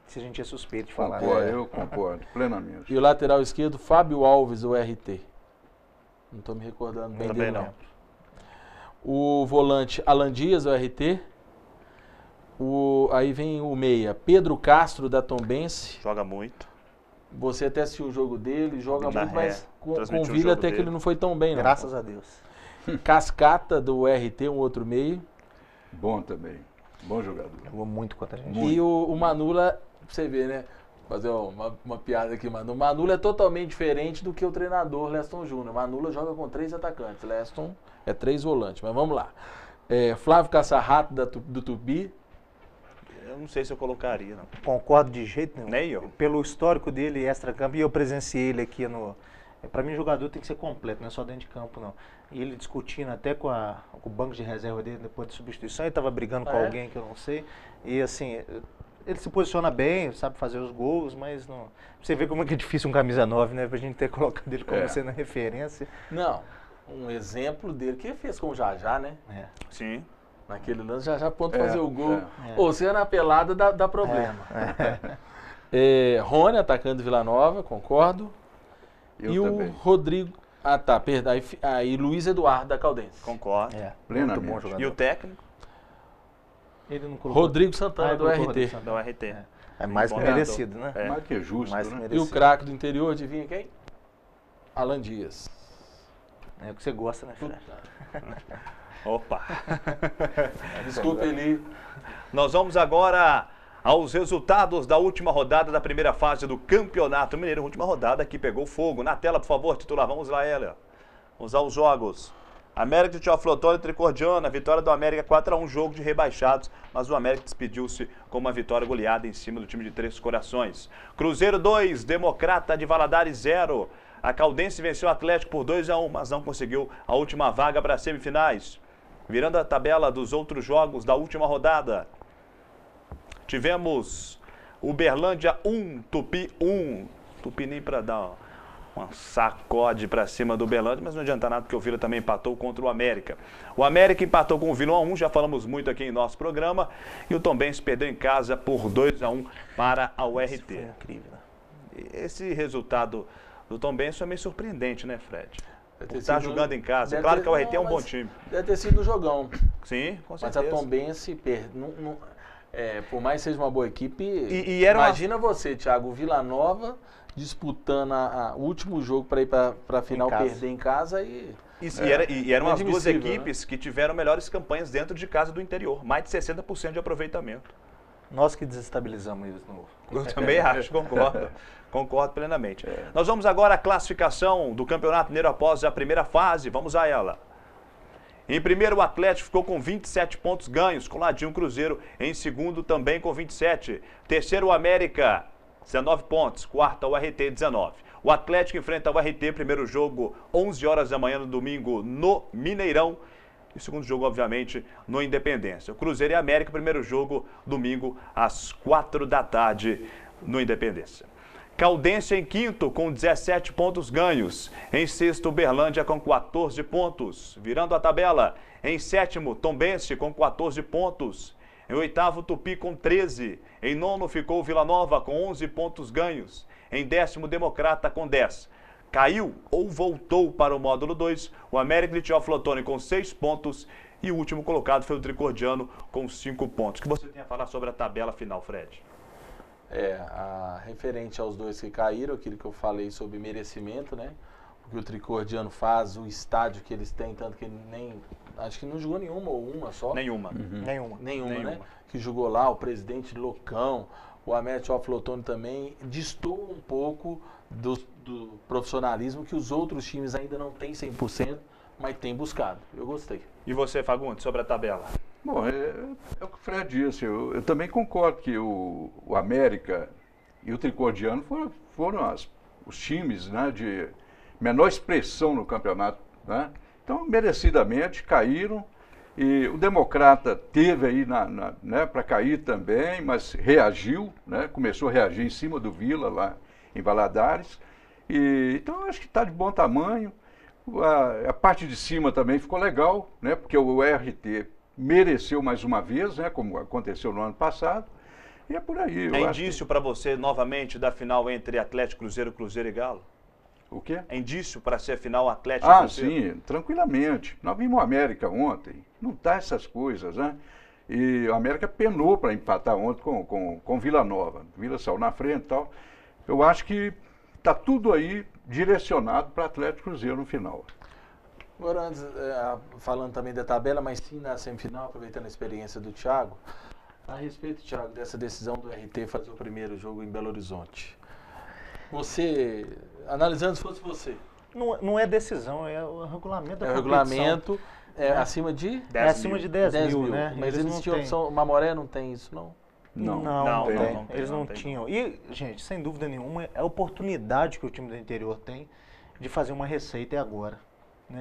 Speaker 7: Se a gente é suspeito de falar.
Speaker 4: Eu concordo, plenamente.
Speaker 3: E o lateral esquerdo, Fábio Alves, do RT. Não estou me recordando bem dele, não. O volante, Alan Dias, do RT. Aí vem o meia, Pedro Castro, da Tombense.
Speaker 2: Joga muito.
Speaker 3: Você até assistiu o jogo dele, joga muito, mas com o Vila até que ele não foi tão bem, não.
Speaker 7: Graças a Deus.
Speaker 3: Cascata, do RT, um outro meio.
Speaker 4: Bom também. Bom jogador.
Speaker 7: Jogou muito contra a gente.
Speaker 3: E o Manula, pra você ver, né? Fazer uma piada aqui, mano. O Manula é totalmente diferente do que o treinador Leston Júnior. O Manula joga com 3 atacantes. Leston é 3 volantes. Mas vamos lá. Flávio Caçarrato, do Tupi.
Speaker 2: Eu não sei se eu colocaria, não.
Speaker 7: Concordo de jeito nenhum.
Speaker 2: Nem eu.
Speaker 7: Pelo histórico dele extra-campo, e eu presenciei ele aqui no... Para mim, o jogador tem que ser completo, não é só dentro de campo, não. E ele discutindo até com o banco de reserva dele depois de substituição, ele estava brigando com alguém que eu não sei. E assim, ele se posiciona bem, sabe fazer os gols, mas não... Você vê como é que é difícil um camisa 9, né? Pra gente ter colocado ele como sendo referência.
Speaker 3: Não, um exemplo dele que ele fez com o Jajá, né?
Speaker 2: Sim.
Speaker 3: Naquele lance, já ponto fazer o gol. Ou se é na pelada, dá problema. Rony, atacante do Vila Nova, concordo.
Speaker 4: Eu
Speaker 3: e
Speaker 4: também.
Speaker 3: O Rodrigo... Ah, tá, perdão. Aí Luiz Eduardo, da Caldense.
Speaker 2: Concordo.
Speaker 7: Muito bom jogador.
Speaker 2: E o técnico?
Speaker 7: Ele não colocou.
Speaker 3: Rodrigo Santana, do RT.
Speaker 2: Do RT.
Speaker 7: É mais que merecido, né?
Speaker 4: Mais que justo,
Speaker 7: mais
Speaker 4: né?
Speaker 7: que merecido.
Speaker 3: E o craque do interior, adivinha quem? Alan Dias.
Speaker 7: É o que você gosta, né, Fred?
Speaker 2: Opa!
Speaker 3: Desculpa, Eli.
Speaker 2: Nós vamos agora aos resultados da última rodada da primeira fase do Campeonato Mineiro. Última rodada que pegou fogo. Na tela, por favor, titular. Vamos lá, Hélia. Vamos aos jogos. América de Teófilo e Tricordiana. Vitória do América 4-1, jogo de rebaixados. Mas o América despediu-se com uma vitória goleada em cima do time de Três Corações. Cruzeiro 2, Democrata de Valadares 0. A Caldense venceu o Atlético por 2-1, mas não conseguiu a última vaga para as semifinais. Virando a tabela dos outros jogos da última rodada. Tivemos Uberlândia 1, Tupi 1. Tupi nem para dar uma sacode para cima do Uberlândia, mas não adianta nada porque o Vila também empatou contra o América. O América empatou com o Vila 1-1, já falamos muito aqui em nosso programa. E o Tombense perdeu em casa por 2-1 para a URT. Isso foi incrível. Esse resultado do Tombense é meio surpreendente, né, Fred? Está jogando em casa. Claro que a URT é um bom time.
Speaker 3: Deve ter sido um jogão.
Speaker 2: Sim, com certeza.
Speaker 3: Mas a Tombense por mais que seja uma boa equipe, imagina você, Thiago, o Vila Nova disputando o último jogo para ir para a final, perder em casa e
Speaker 2: eram as duas equipes, né, que tiveram melhores campanhas dentro de casa do interior, mais de 60% de aproveitamento.
Speaker 7: Nós que desestabilizamos isso de novo.
Speaker 2: Eu também acho, concordo plenamente. Nós vamos agora à classificação do Campeonato Mineiro após a primeira fase, vamos a ela. Em primeiro, o Atlético ficou com 27 pontos ganhos, coladinho o Cruzeiro. Em segundo, também com 27. Terceiro, o América, 19 pontos. Quarto, o RT, 19. O Atlético enfrenta o RT, primeiro jogo, 11 horas da manhã no domingo, no Mineirão. E o segundo jogo, obviamente, no Independência. O Cruzeiro e América, primeiro jogo, domingo, às 4 da tarde, no Independência. Caldense em quinto, com 17 pontos ganhos. Em sexto, Uberlândia com 14 pontos. Virando a tabela, em sétimo, Tombense com 14 pontos. Em oitavo, Tupi com 13. Em nono, ficou Vila Nova com 11 pontos ganhos. Em décimo, Democrata com 10. Caiu ou voltou para o módulo 2, o América de Teófilo Otoni com 6 pontos. E o último colocado foi o Tricordiano com 5 pontos. O que você tem a falar sobre a tabela final, Fred?
Speaker 3: Referente aos dois que caíram, aquilo que eu falei sobre merecimento, né? O que o Tricordiano faz, o estádio que eles têm, tanto que ele acho que não jogou nenhuma ou uma só.
Speaker 2: Nenhuma.
Speaker 3: Nenhuma, né? Que jogou lá, o presidente Locão, o América Teófilo Otoni também, destoa um pouco do profissionalismo que os outros times ainda não têm 100%, mas têm buscado. Eu gostei.
Speaker 2: E você, Fagundes, sobre a tabela?
Speaker 4: Bom, é o que o Fred disse. Eu também concordo que o América e o Tricordiano foram os times, né, de menor expressão no campeonato, né? Então, merecidamente, caíram. E o Democrata teve aí né, para cair também, mas reagiu, né? Começou a reagir em cima do Vila, lá em Valadares. Então, eu acho que está de bom tamanho. A parte de cima também ficou legal, né? Porque o RT mereceu mais uma vez, né, como aconteceu no ano passado, e é por aí.
Speaker 2: É indício para você, novamente, da final entre Atlético, Cruzeiro e Galo?
Speaker 4: O quê?
Speaker 2: É indício para ser final Atlético e Cruzeiro?
Speaker 4: Sim, tranquilamente. Nós vimos o América ontem, não tá essas coisas, né? E o América penou para empatar ontem com Vila Nova. Vila saiu na frente e tal. Eu acho que está tudo aí direcionado para Atlético e Cruzeiro no final.
Speaker 3: Agora, antes, falando também da tabela, mas sim na semifinal, aproveitando a experiência do Thiago, a respeito, Thiago, dessa decisão do RT fazer o primeiro jogo em Belo Horizonte. Você, analisando se fosse você.
Speaker 7: Não é decisão, é o regulamento da competição.
Speaker 3: O regulamento acima de
Speaker 7: 10 mil, né?
Speaker 3: Mas eles tinham opção, Mamoré não tem isso, não?
Speaker 7: Não, eles não tinham. E, gente, sem dúvida nenhuma, é a oportunidade que o time do interior tem de fazer uma receita agora.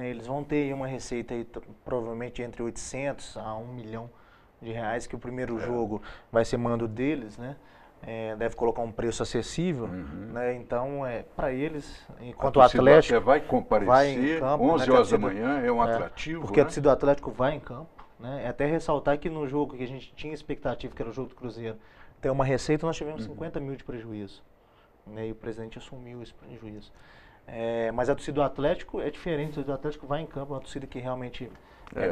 Speaker 7: Eles vão ter uma receita aí, provavelmente entre 800 a 1 milhão de reais, que o primeiro jogo vai ser mando deles, né? Deve colocar um preço acessível, né? Então, para eles, enquanto o Atlético
Speaker 4: vai comparecer, vai em campo, 11 horas da manhã, é um atrativo.
Speaker 7: Porque a torcida do Atlético vai em campo, né? É até ressaltar que no jogo que a gente tinha expectativa, que era o jogo do Cruzeiro, ter uma receita, nós tivemos 50 mil de prejuízo, né? E o presidente assumiu esse prejuízo. Mas a torcida do Atlético é diferente, a torcida do Atlético vai em campo, é uma torcida que realmente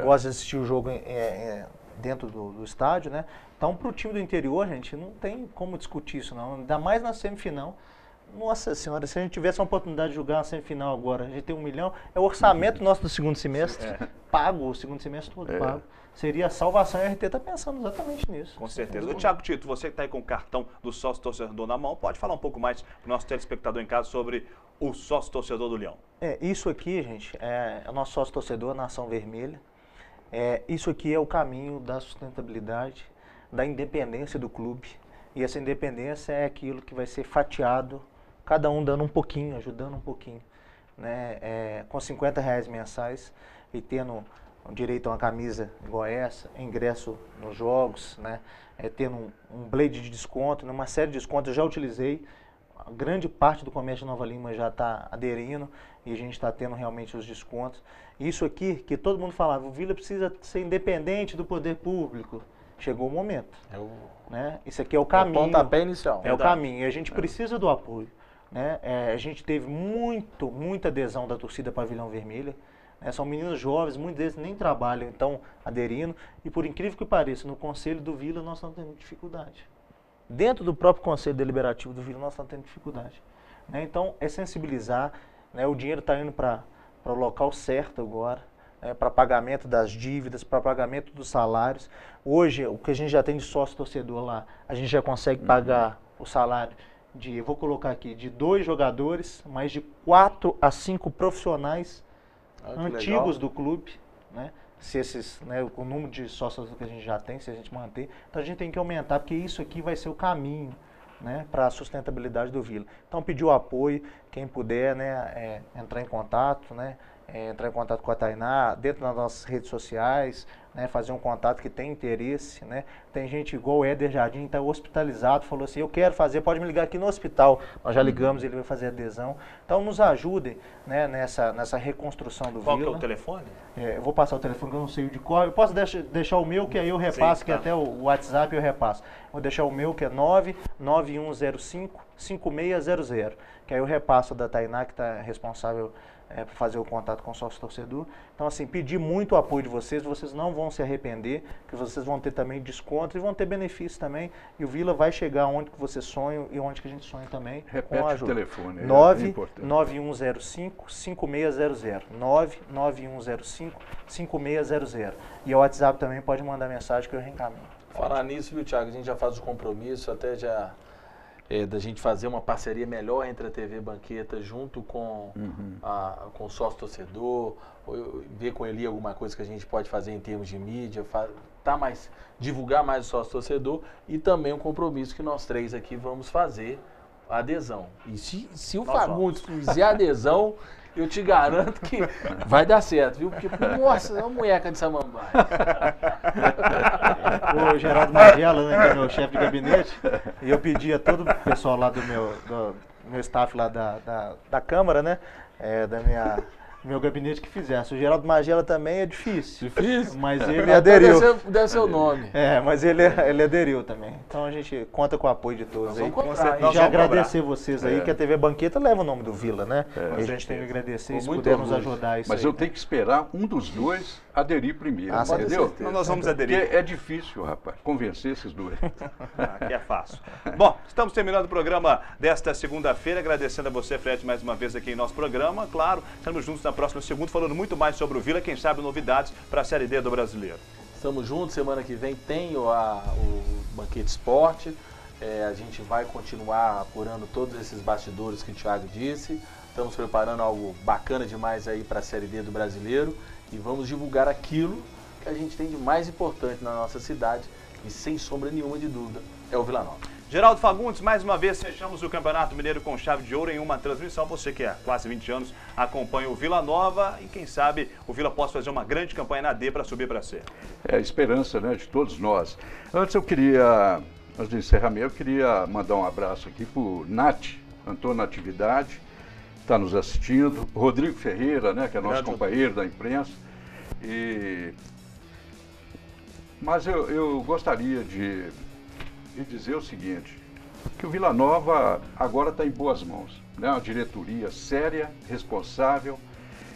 Speaker 7: gosta de assistir o jogo dentro do estádio, né? Então, para o time do interior, gente, não tem como discutir isso, não. Ainda mais na semifinal, Nossa senhora, se a gente tivesse a oportunidade de jogar uma semifinal agora, a gente tem 1 milhão, é o orçamento nosso do segundo semestre, pago, o segundo semestre todo pago. Seria a salvação, e a RT está pensando exatamente nisso.
Speaker 2: Com certeza. O Thiago Tito, você que está aí com o cartão do sócio torcedor na mão, pode falar um pouco mais para o nosso telespectador em casa sobre o sócio torcedor do Leão.
Speaker 7: Isso aqui, gente, é o nosso sócio torcedor, a Nação Vermelha. Isso aqui é o caminho da sustentabilidade, da independência do clube. E essa independência é aquilo que vai ser fatiado, cada um dando um pouquinho, ajudando um pouquinho, né? Com R$50 mensais e tendo direito a uma camisa igual essa, ingresso nos jogos, né? Tendo um blade de desconto, uma série de descontos. Eu já utilizei, a grande parte do comércio de Nova Lima já está aderindo e a gente está tendo realmente os descontos. Isso aqui, que todo mundo falava, o Vila precisa ser independente do poder público. Chegou o momento. Né? Isso aqui é o caminho.
Speaker 3: É o pontapé inicial.
Speaker 7: É o caminho. E a gente precisa do apoio. Né? A gente teve muita adesão da torcida Pavilhão Vermelha. São meninos jovens, muitos deles nem trabalham, então aderindo. E por incrível que pareça, no Conselho do Vila nós estamos tendo dificuldade. Dentro do próprio Conselho Deliberativo do Vila nós estamos tendo dificuldade. Né? Então é sensibilizar, né? O dinheiro está indo para o local certo agora, para pagamento das dívidas, para pagamento dos salários. Hoje, o que a gente já tem de sócio torcedor lá, a gente já consegue pagar o salário de, eu vou colocar aqui, de 2 jogadores, mais de 4 a 5 profissionais antigos do clube, né? Se esses, né, o número de sócios que a gente já tem, se a gente manter, então a gente tem que aumentar, porque isso aqui vai ser o caminho, né, para a sustentabilidade do Vila. Então pedir o apoio, quem puder, né, entrar em contato, né, entrar em contato com a Tainá, dentro das nossas redes sociais, né, fazer um contato que tem interesse, né. Tem gente igual o Éder Jardim, está hospitalizado, falou assim, eu quero fazer, pode me ligar aqui no hospital. Nós já ligamos, ele vai fazer adesão. Então nos ajudem, né, nessa reconstrução do Vila.
Speaker 2: Qual que é o telefone?
Speaker 7: Eu vou passar o telefone que eu não sei o de cor. Eu posso deixar o meu, que aí eu repasso, que até o WhatsApp eu repasso. Vou deixar o meu, que é 99105-5600, que aí eu repasso da Tainá, que está responsável para fazer o contato com o sócio torcedor. Então, assim, pedir muito o apoio de vocês não vão se arrepender, que vocês vão ter também desconto e vão ter benefícios também. E o Vila vai chegar onde que vocês sonham e onde que a gente sonha também.
Speaker 4: Repete o telefone.
Speaker 7: 99105-5600. 99105-5600. E o WhatsApp também pode mandar mensagem que eu reencaminho.
Speaker 3: Falar nisso, viu, Thiago? A gente já faz o compromisso, até já da gente fazer uma parceria melhor entre a TV Banqueta junto com com o sócio torcedor, ver com ele alguma coisa que a gente pode fazer em termos de mídia, divulgar mais o sócio torcedor e também um compromisso que nós três aqui vamos fazer a adesão. E se o Fagundes fizer a adesão, eu te garanto que vai dar certo, viu? Porque, nossa, é uma munheca de samambaia.
Speaker 7: O Geraldo Magela, né, que é meu chefe de gabinete, e eu pedi a todo o pessoal lá do meu staff lá da Câmara, né, meu gabinete que fizesse. O Geraldo Magela também é difícil.
Speaker 3: Difícil?
Speaker 7: Mas ele aderiu.
Speaker 3: Deve ser o nome.
Speaker 7: Mas ele aderiu também. Então a gente conta com o apoio de todos aí.
Speaker 3: E
Speaker 7: já agradecer vocês aí, que a TV Banqueta leva o nome do Vila, né? A gente tem que agradecer e se puder nos ajudar isso.
Speaker 4: Mas eu tenho que esperar um dos dois aderir primeiro, entendeu?
Speaker 2: Então nós vamos aderir.
Speaker 4: Porque é difícil, rapaz, convencer esses dois.
Speaker 2: Aqui é fácil. Bom, estamos terminando o programa desta segunda-feira, agradecendo a você, Fred, mais uma vez aqui em nosso programa. Claro, estamos juntos na próxima segunda, falando muito mais sobre o Vila, quem sabe novidades para a Série D do Brasileiro.
Speaker 3: Estamos juntos, semana que vem tem o Banquete Esporte, a gente vai continuar apurando todos esses bastidores que o Thiago disse, estamos preparando algo bacana demais aí para a Série D do Brasileiro e vamos divulgar aquilo que a gente tem de mais importante na nossa cidade e sem sombra nenhuma de dúvida é o Vila Nova.
Speaker 2: Geraldo Fagundes, mais uma vez fechamos o Campeonato Mineiro com chave de ouro em uma transmissão. Você que há quase 20 anos acompanha o Vila Nova e quem sabe o Vila possa fazer uma grande campanha na D para subir para C.
Speaker 4: É a esperança, né, de todos nós. Antes de encerramento, eu queria mandar um abraço aqui para o Antônio Natividade, está nos assistindo, Rodrigo Ferreira, né, que é nosso companheiro da imprensa. Mas eu gostaria de dizer o seguinte, que o Vila Nova agora está em boas mãos, né? Uma diretoria séria, responsável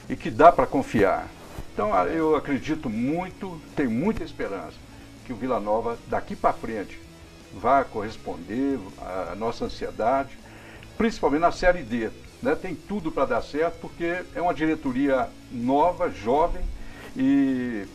Speaker 4: e que dá para confiar. Então eu acredito muito, tenho muita esperança que o Vila Nova daqui para frente vai corresponder à nossa ansiedade, principalmente na Série D. Né? Tem tudo para dar certo, porque é uma diretoria nova, jovem, e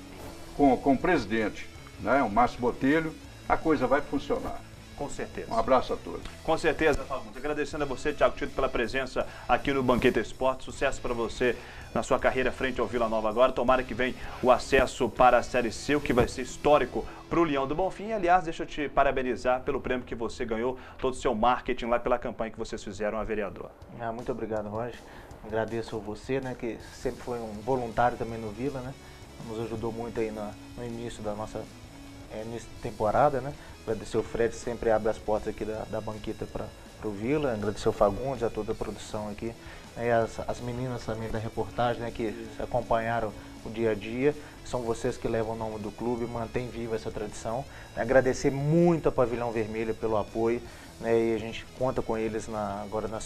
Speaker 4: com o presidente, né? O Márcio Botelho, a coisa vai funcionar.
Speaker 2: Com certeza.
Speaker 4: Um abraço a todos.
Speaker 2: Com certeza, Fagundes. Agradecendo a você, Thiago Tito, pela presença aqui no Banqueta Esporte. Sucesso para você na sua carreira frente ao Vila Nova agora. Tomara que venha o acesso para a Série C, o que vai ser histórico para o Leão do Bonfim. Aliás, deixa eu te parabenizar pelo prêmio que você ganhou, todo o seu marketing lá, pela campanha que vocês fizeram a vereador.
Speaker 7: Muito obrigado, Roger. Agradeço a você, né, que sempre foi um voluntário também no Vila, né? Nos ajudou muito aí no início da nossa temporada, né? Agradecer o Fred, sempre abre as portas aqui da banqueta para o Vila. Agradecer o Fagundes, a toda a produção aqui. Aí as meninas também da reportagem, né, que acompanharam o dia a dia. São vocês que levam o nome do clube, mantém viva essa tradição. Agradecer muito a Pavilhão Vermelho pelo apoio, né, e a gente conta com eles agora no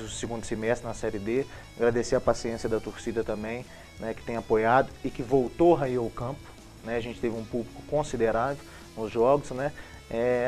Speaker 7: segundo semestre, na Série D. Agradecer a paciência da torcida também, né, que tem apoiado e que voltou aí ao campo. Né, a gente teve um público considerável nos jogos, né?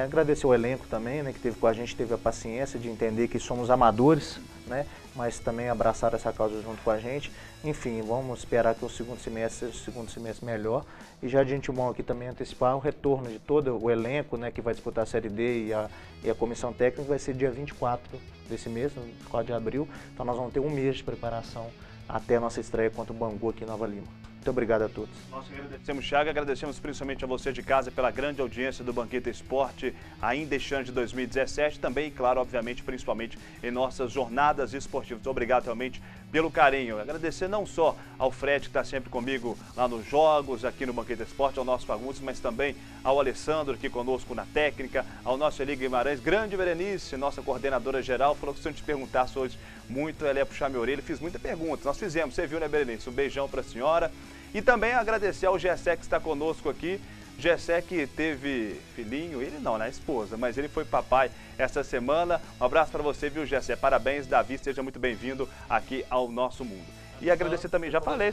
Speaker 7: Agradecer o elenco também, né, que teve com a gente, teve a paciência de entender que somos amadores, né, mas também abraçaram essa causa junto com a gente. Enfim, vamos esperar que o segundo semestre seja o segundo semestre melhor. E já de antemão aqui também antecipar o retorno de todo o elenco, né, que vai disputar a Série D e a comissão técnica vai ser dia 24 desse mês, 24 de abril. Então nós vamos ter um mês de preparação até a nossa estreia contra o Bangu aqui em Nova Lima. Muito obrigado a todos.
Speaker 2: Nós agradecemos, Thiago, agradecemos principalmente a você de casa pela grande audiência do Banqueta Esporte, ainda este ano de 2017, também, claro, obviamente, principalmente em nossas jornadas esportivas. Obrigado realmente pelo carinho. Agradecer não só ao Fred, que está sempre comigo lá nos jogos, aqui no Banqueta Esporte, ao nosso Fagundes, mas também ao Alessandro, aqui conosco na técnica, ao nosso Eli Guimarães, grande Berenice, nossa coordenadora geral, falou que se eu te perguntasse hoje muito, ela ia puxar minha orelha, fiz muita pergunta. Nós fizemos, você viu, né, Berenice? Um beijão para a senhora. E também agradecer ao Gessé que está conosco aqui. Gessé que teve filhinho, ele não, né, esposa, mas ele foi papai essa semana. Um abraço para você, viu, Gessé? Parabéns, Davi, seja muito bem-vindo aqui ao nosso mundo. E agradecer também, já falei.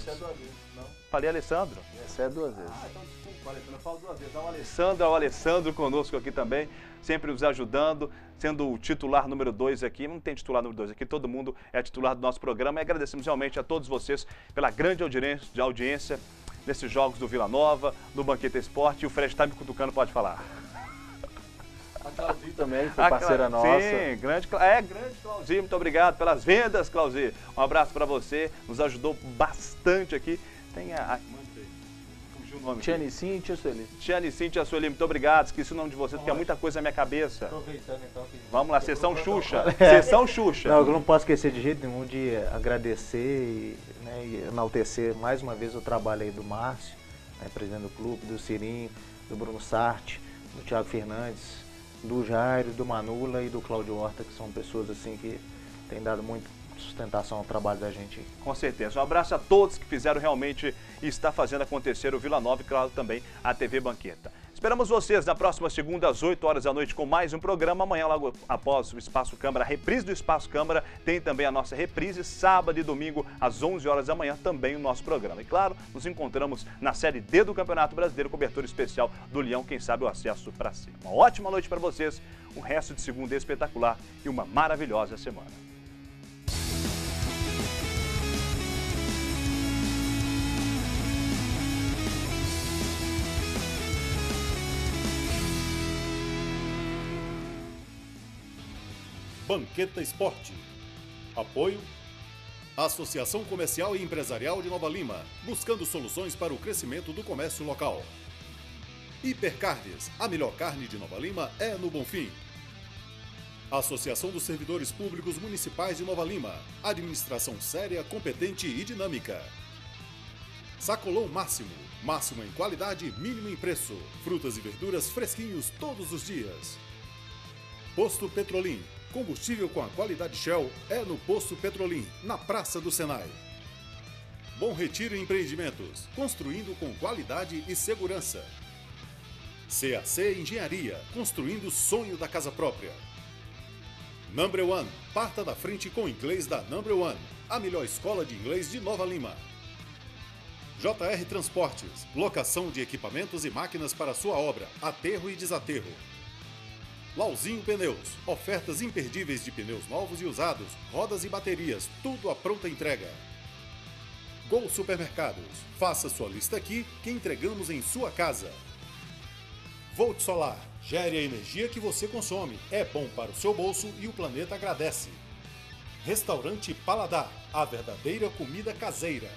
Speaker 2: Falei, Alessandro?
Speaker 3: Gessé 2 vezes.
Speaker 2: Então desculpa, Alessandro, eu falo 2 vezes. Ao Alessandro conosco aqui também, sempre nos ajudando, sendo o titular número 2 aqui. Não tem titular número 2 aqui, todo mundo é titular do nosso programa. E agradecemos realmente a todos vocês pela grande audiência nesses jogos do Vila Nova, no Banqueta Esporte. E o Fred está me cutucando, pode falar.
Speaker 3: A Clauzi também, foi parceira nossa.
Speaker 2: Sim, grande Clauzi, muito obrigado pelas vendas, Clauzi. Um abraço para você, nos ajudou bastante aqui. Tem
Speaker 3: Tiane Cíntia Sueli.
Speaker 2: Tiane Cíntia Sueli, muito obrigado. Esqueci o nome de vocês, porque é muita coisa na minha cabeça.
Speaker 7: Aproveitando então que
Speaker 2: vamos lá, sessão Xuxa. Sessão Xuxa.
Speaker 7: Não, eu não posso esquecer de jeito nenhum de agradecer e enaltecer mais uma vez o trabalho aí do Márcio, né, presidente do clube, do Cirinho, do Bruno Sarti, do Thiago Fernandes, do Jairo, do Manula e do Cláudio Horta, que são pessoas assim que têm dado muito sustentação ao trabalho da gente.
Speaker 2: Com certeza. Um abraço a todos que fizeram realmente e está fazendo acontecer o Vila Nova e, claro, também a TV Banqueta. Esperamos vocês na próxima segunda, às 8 horas da noite, com mais um programa. Amanhã, logo após o Espaço Câmara, a reprise do Espaço Câmara, tem também a nossa reprise, sábado e domingo, às 11 horas da manhã, também o nosso programa. E, claro, nos encontramos na Série D do Campeonato Brasileiro, cobertura especial do Leão, quem sabe o acesso para cima. Uma ótima noite para vocês, um resto de segunda espetacular e uma maravilhosa semana.
Speaker 1: Banqueta Esporte. Apoio Associação Comercial e Empresarial de Nova Lima, buscando soluções para o crescimento do comércio local. Hipercarnes, a melhor carne de Nova Lima é no Bonfim. Associação dos Servidores Públicos Municipais de Nova Lima, administração séria, competente e dinâmica. Sacolão Máximo, máximo em qualidade, mínimo em preço. Frutas e verduras fresquinhos todos os dias. Posto Petrolim, combustível com a qualidade Shell é no Posto Petrolim, na Praça do Senai. Bom Retiro Empreendimentos, construindo com qualidade e segurança. CAC Engenharia, construindo o sonho da casa própria. Number One, parta da frente com o inglês da Number One, a melhor escola de inglês de Nova Lima. JR Transportes, locação de equipamentos e máquinas para sua obra, aterro e desaterro. Lauzinho Pneus, ofertas imperdíveis de pneus novos e usados, rodas e baterias, tudo à pronta entrega. Gol Supermercados, faça sua lista aqui que entregamos em sua casa. Volt Solar, gere a energia que você consome, é bom para o seu bolso e o planeta agradece. Restaurante Paladar, a verdadeira comida caseira.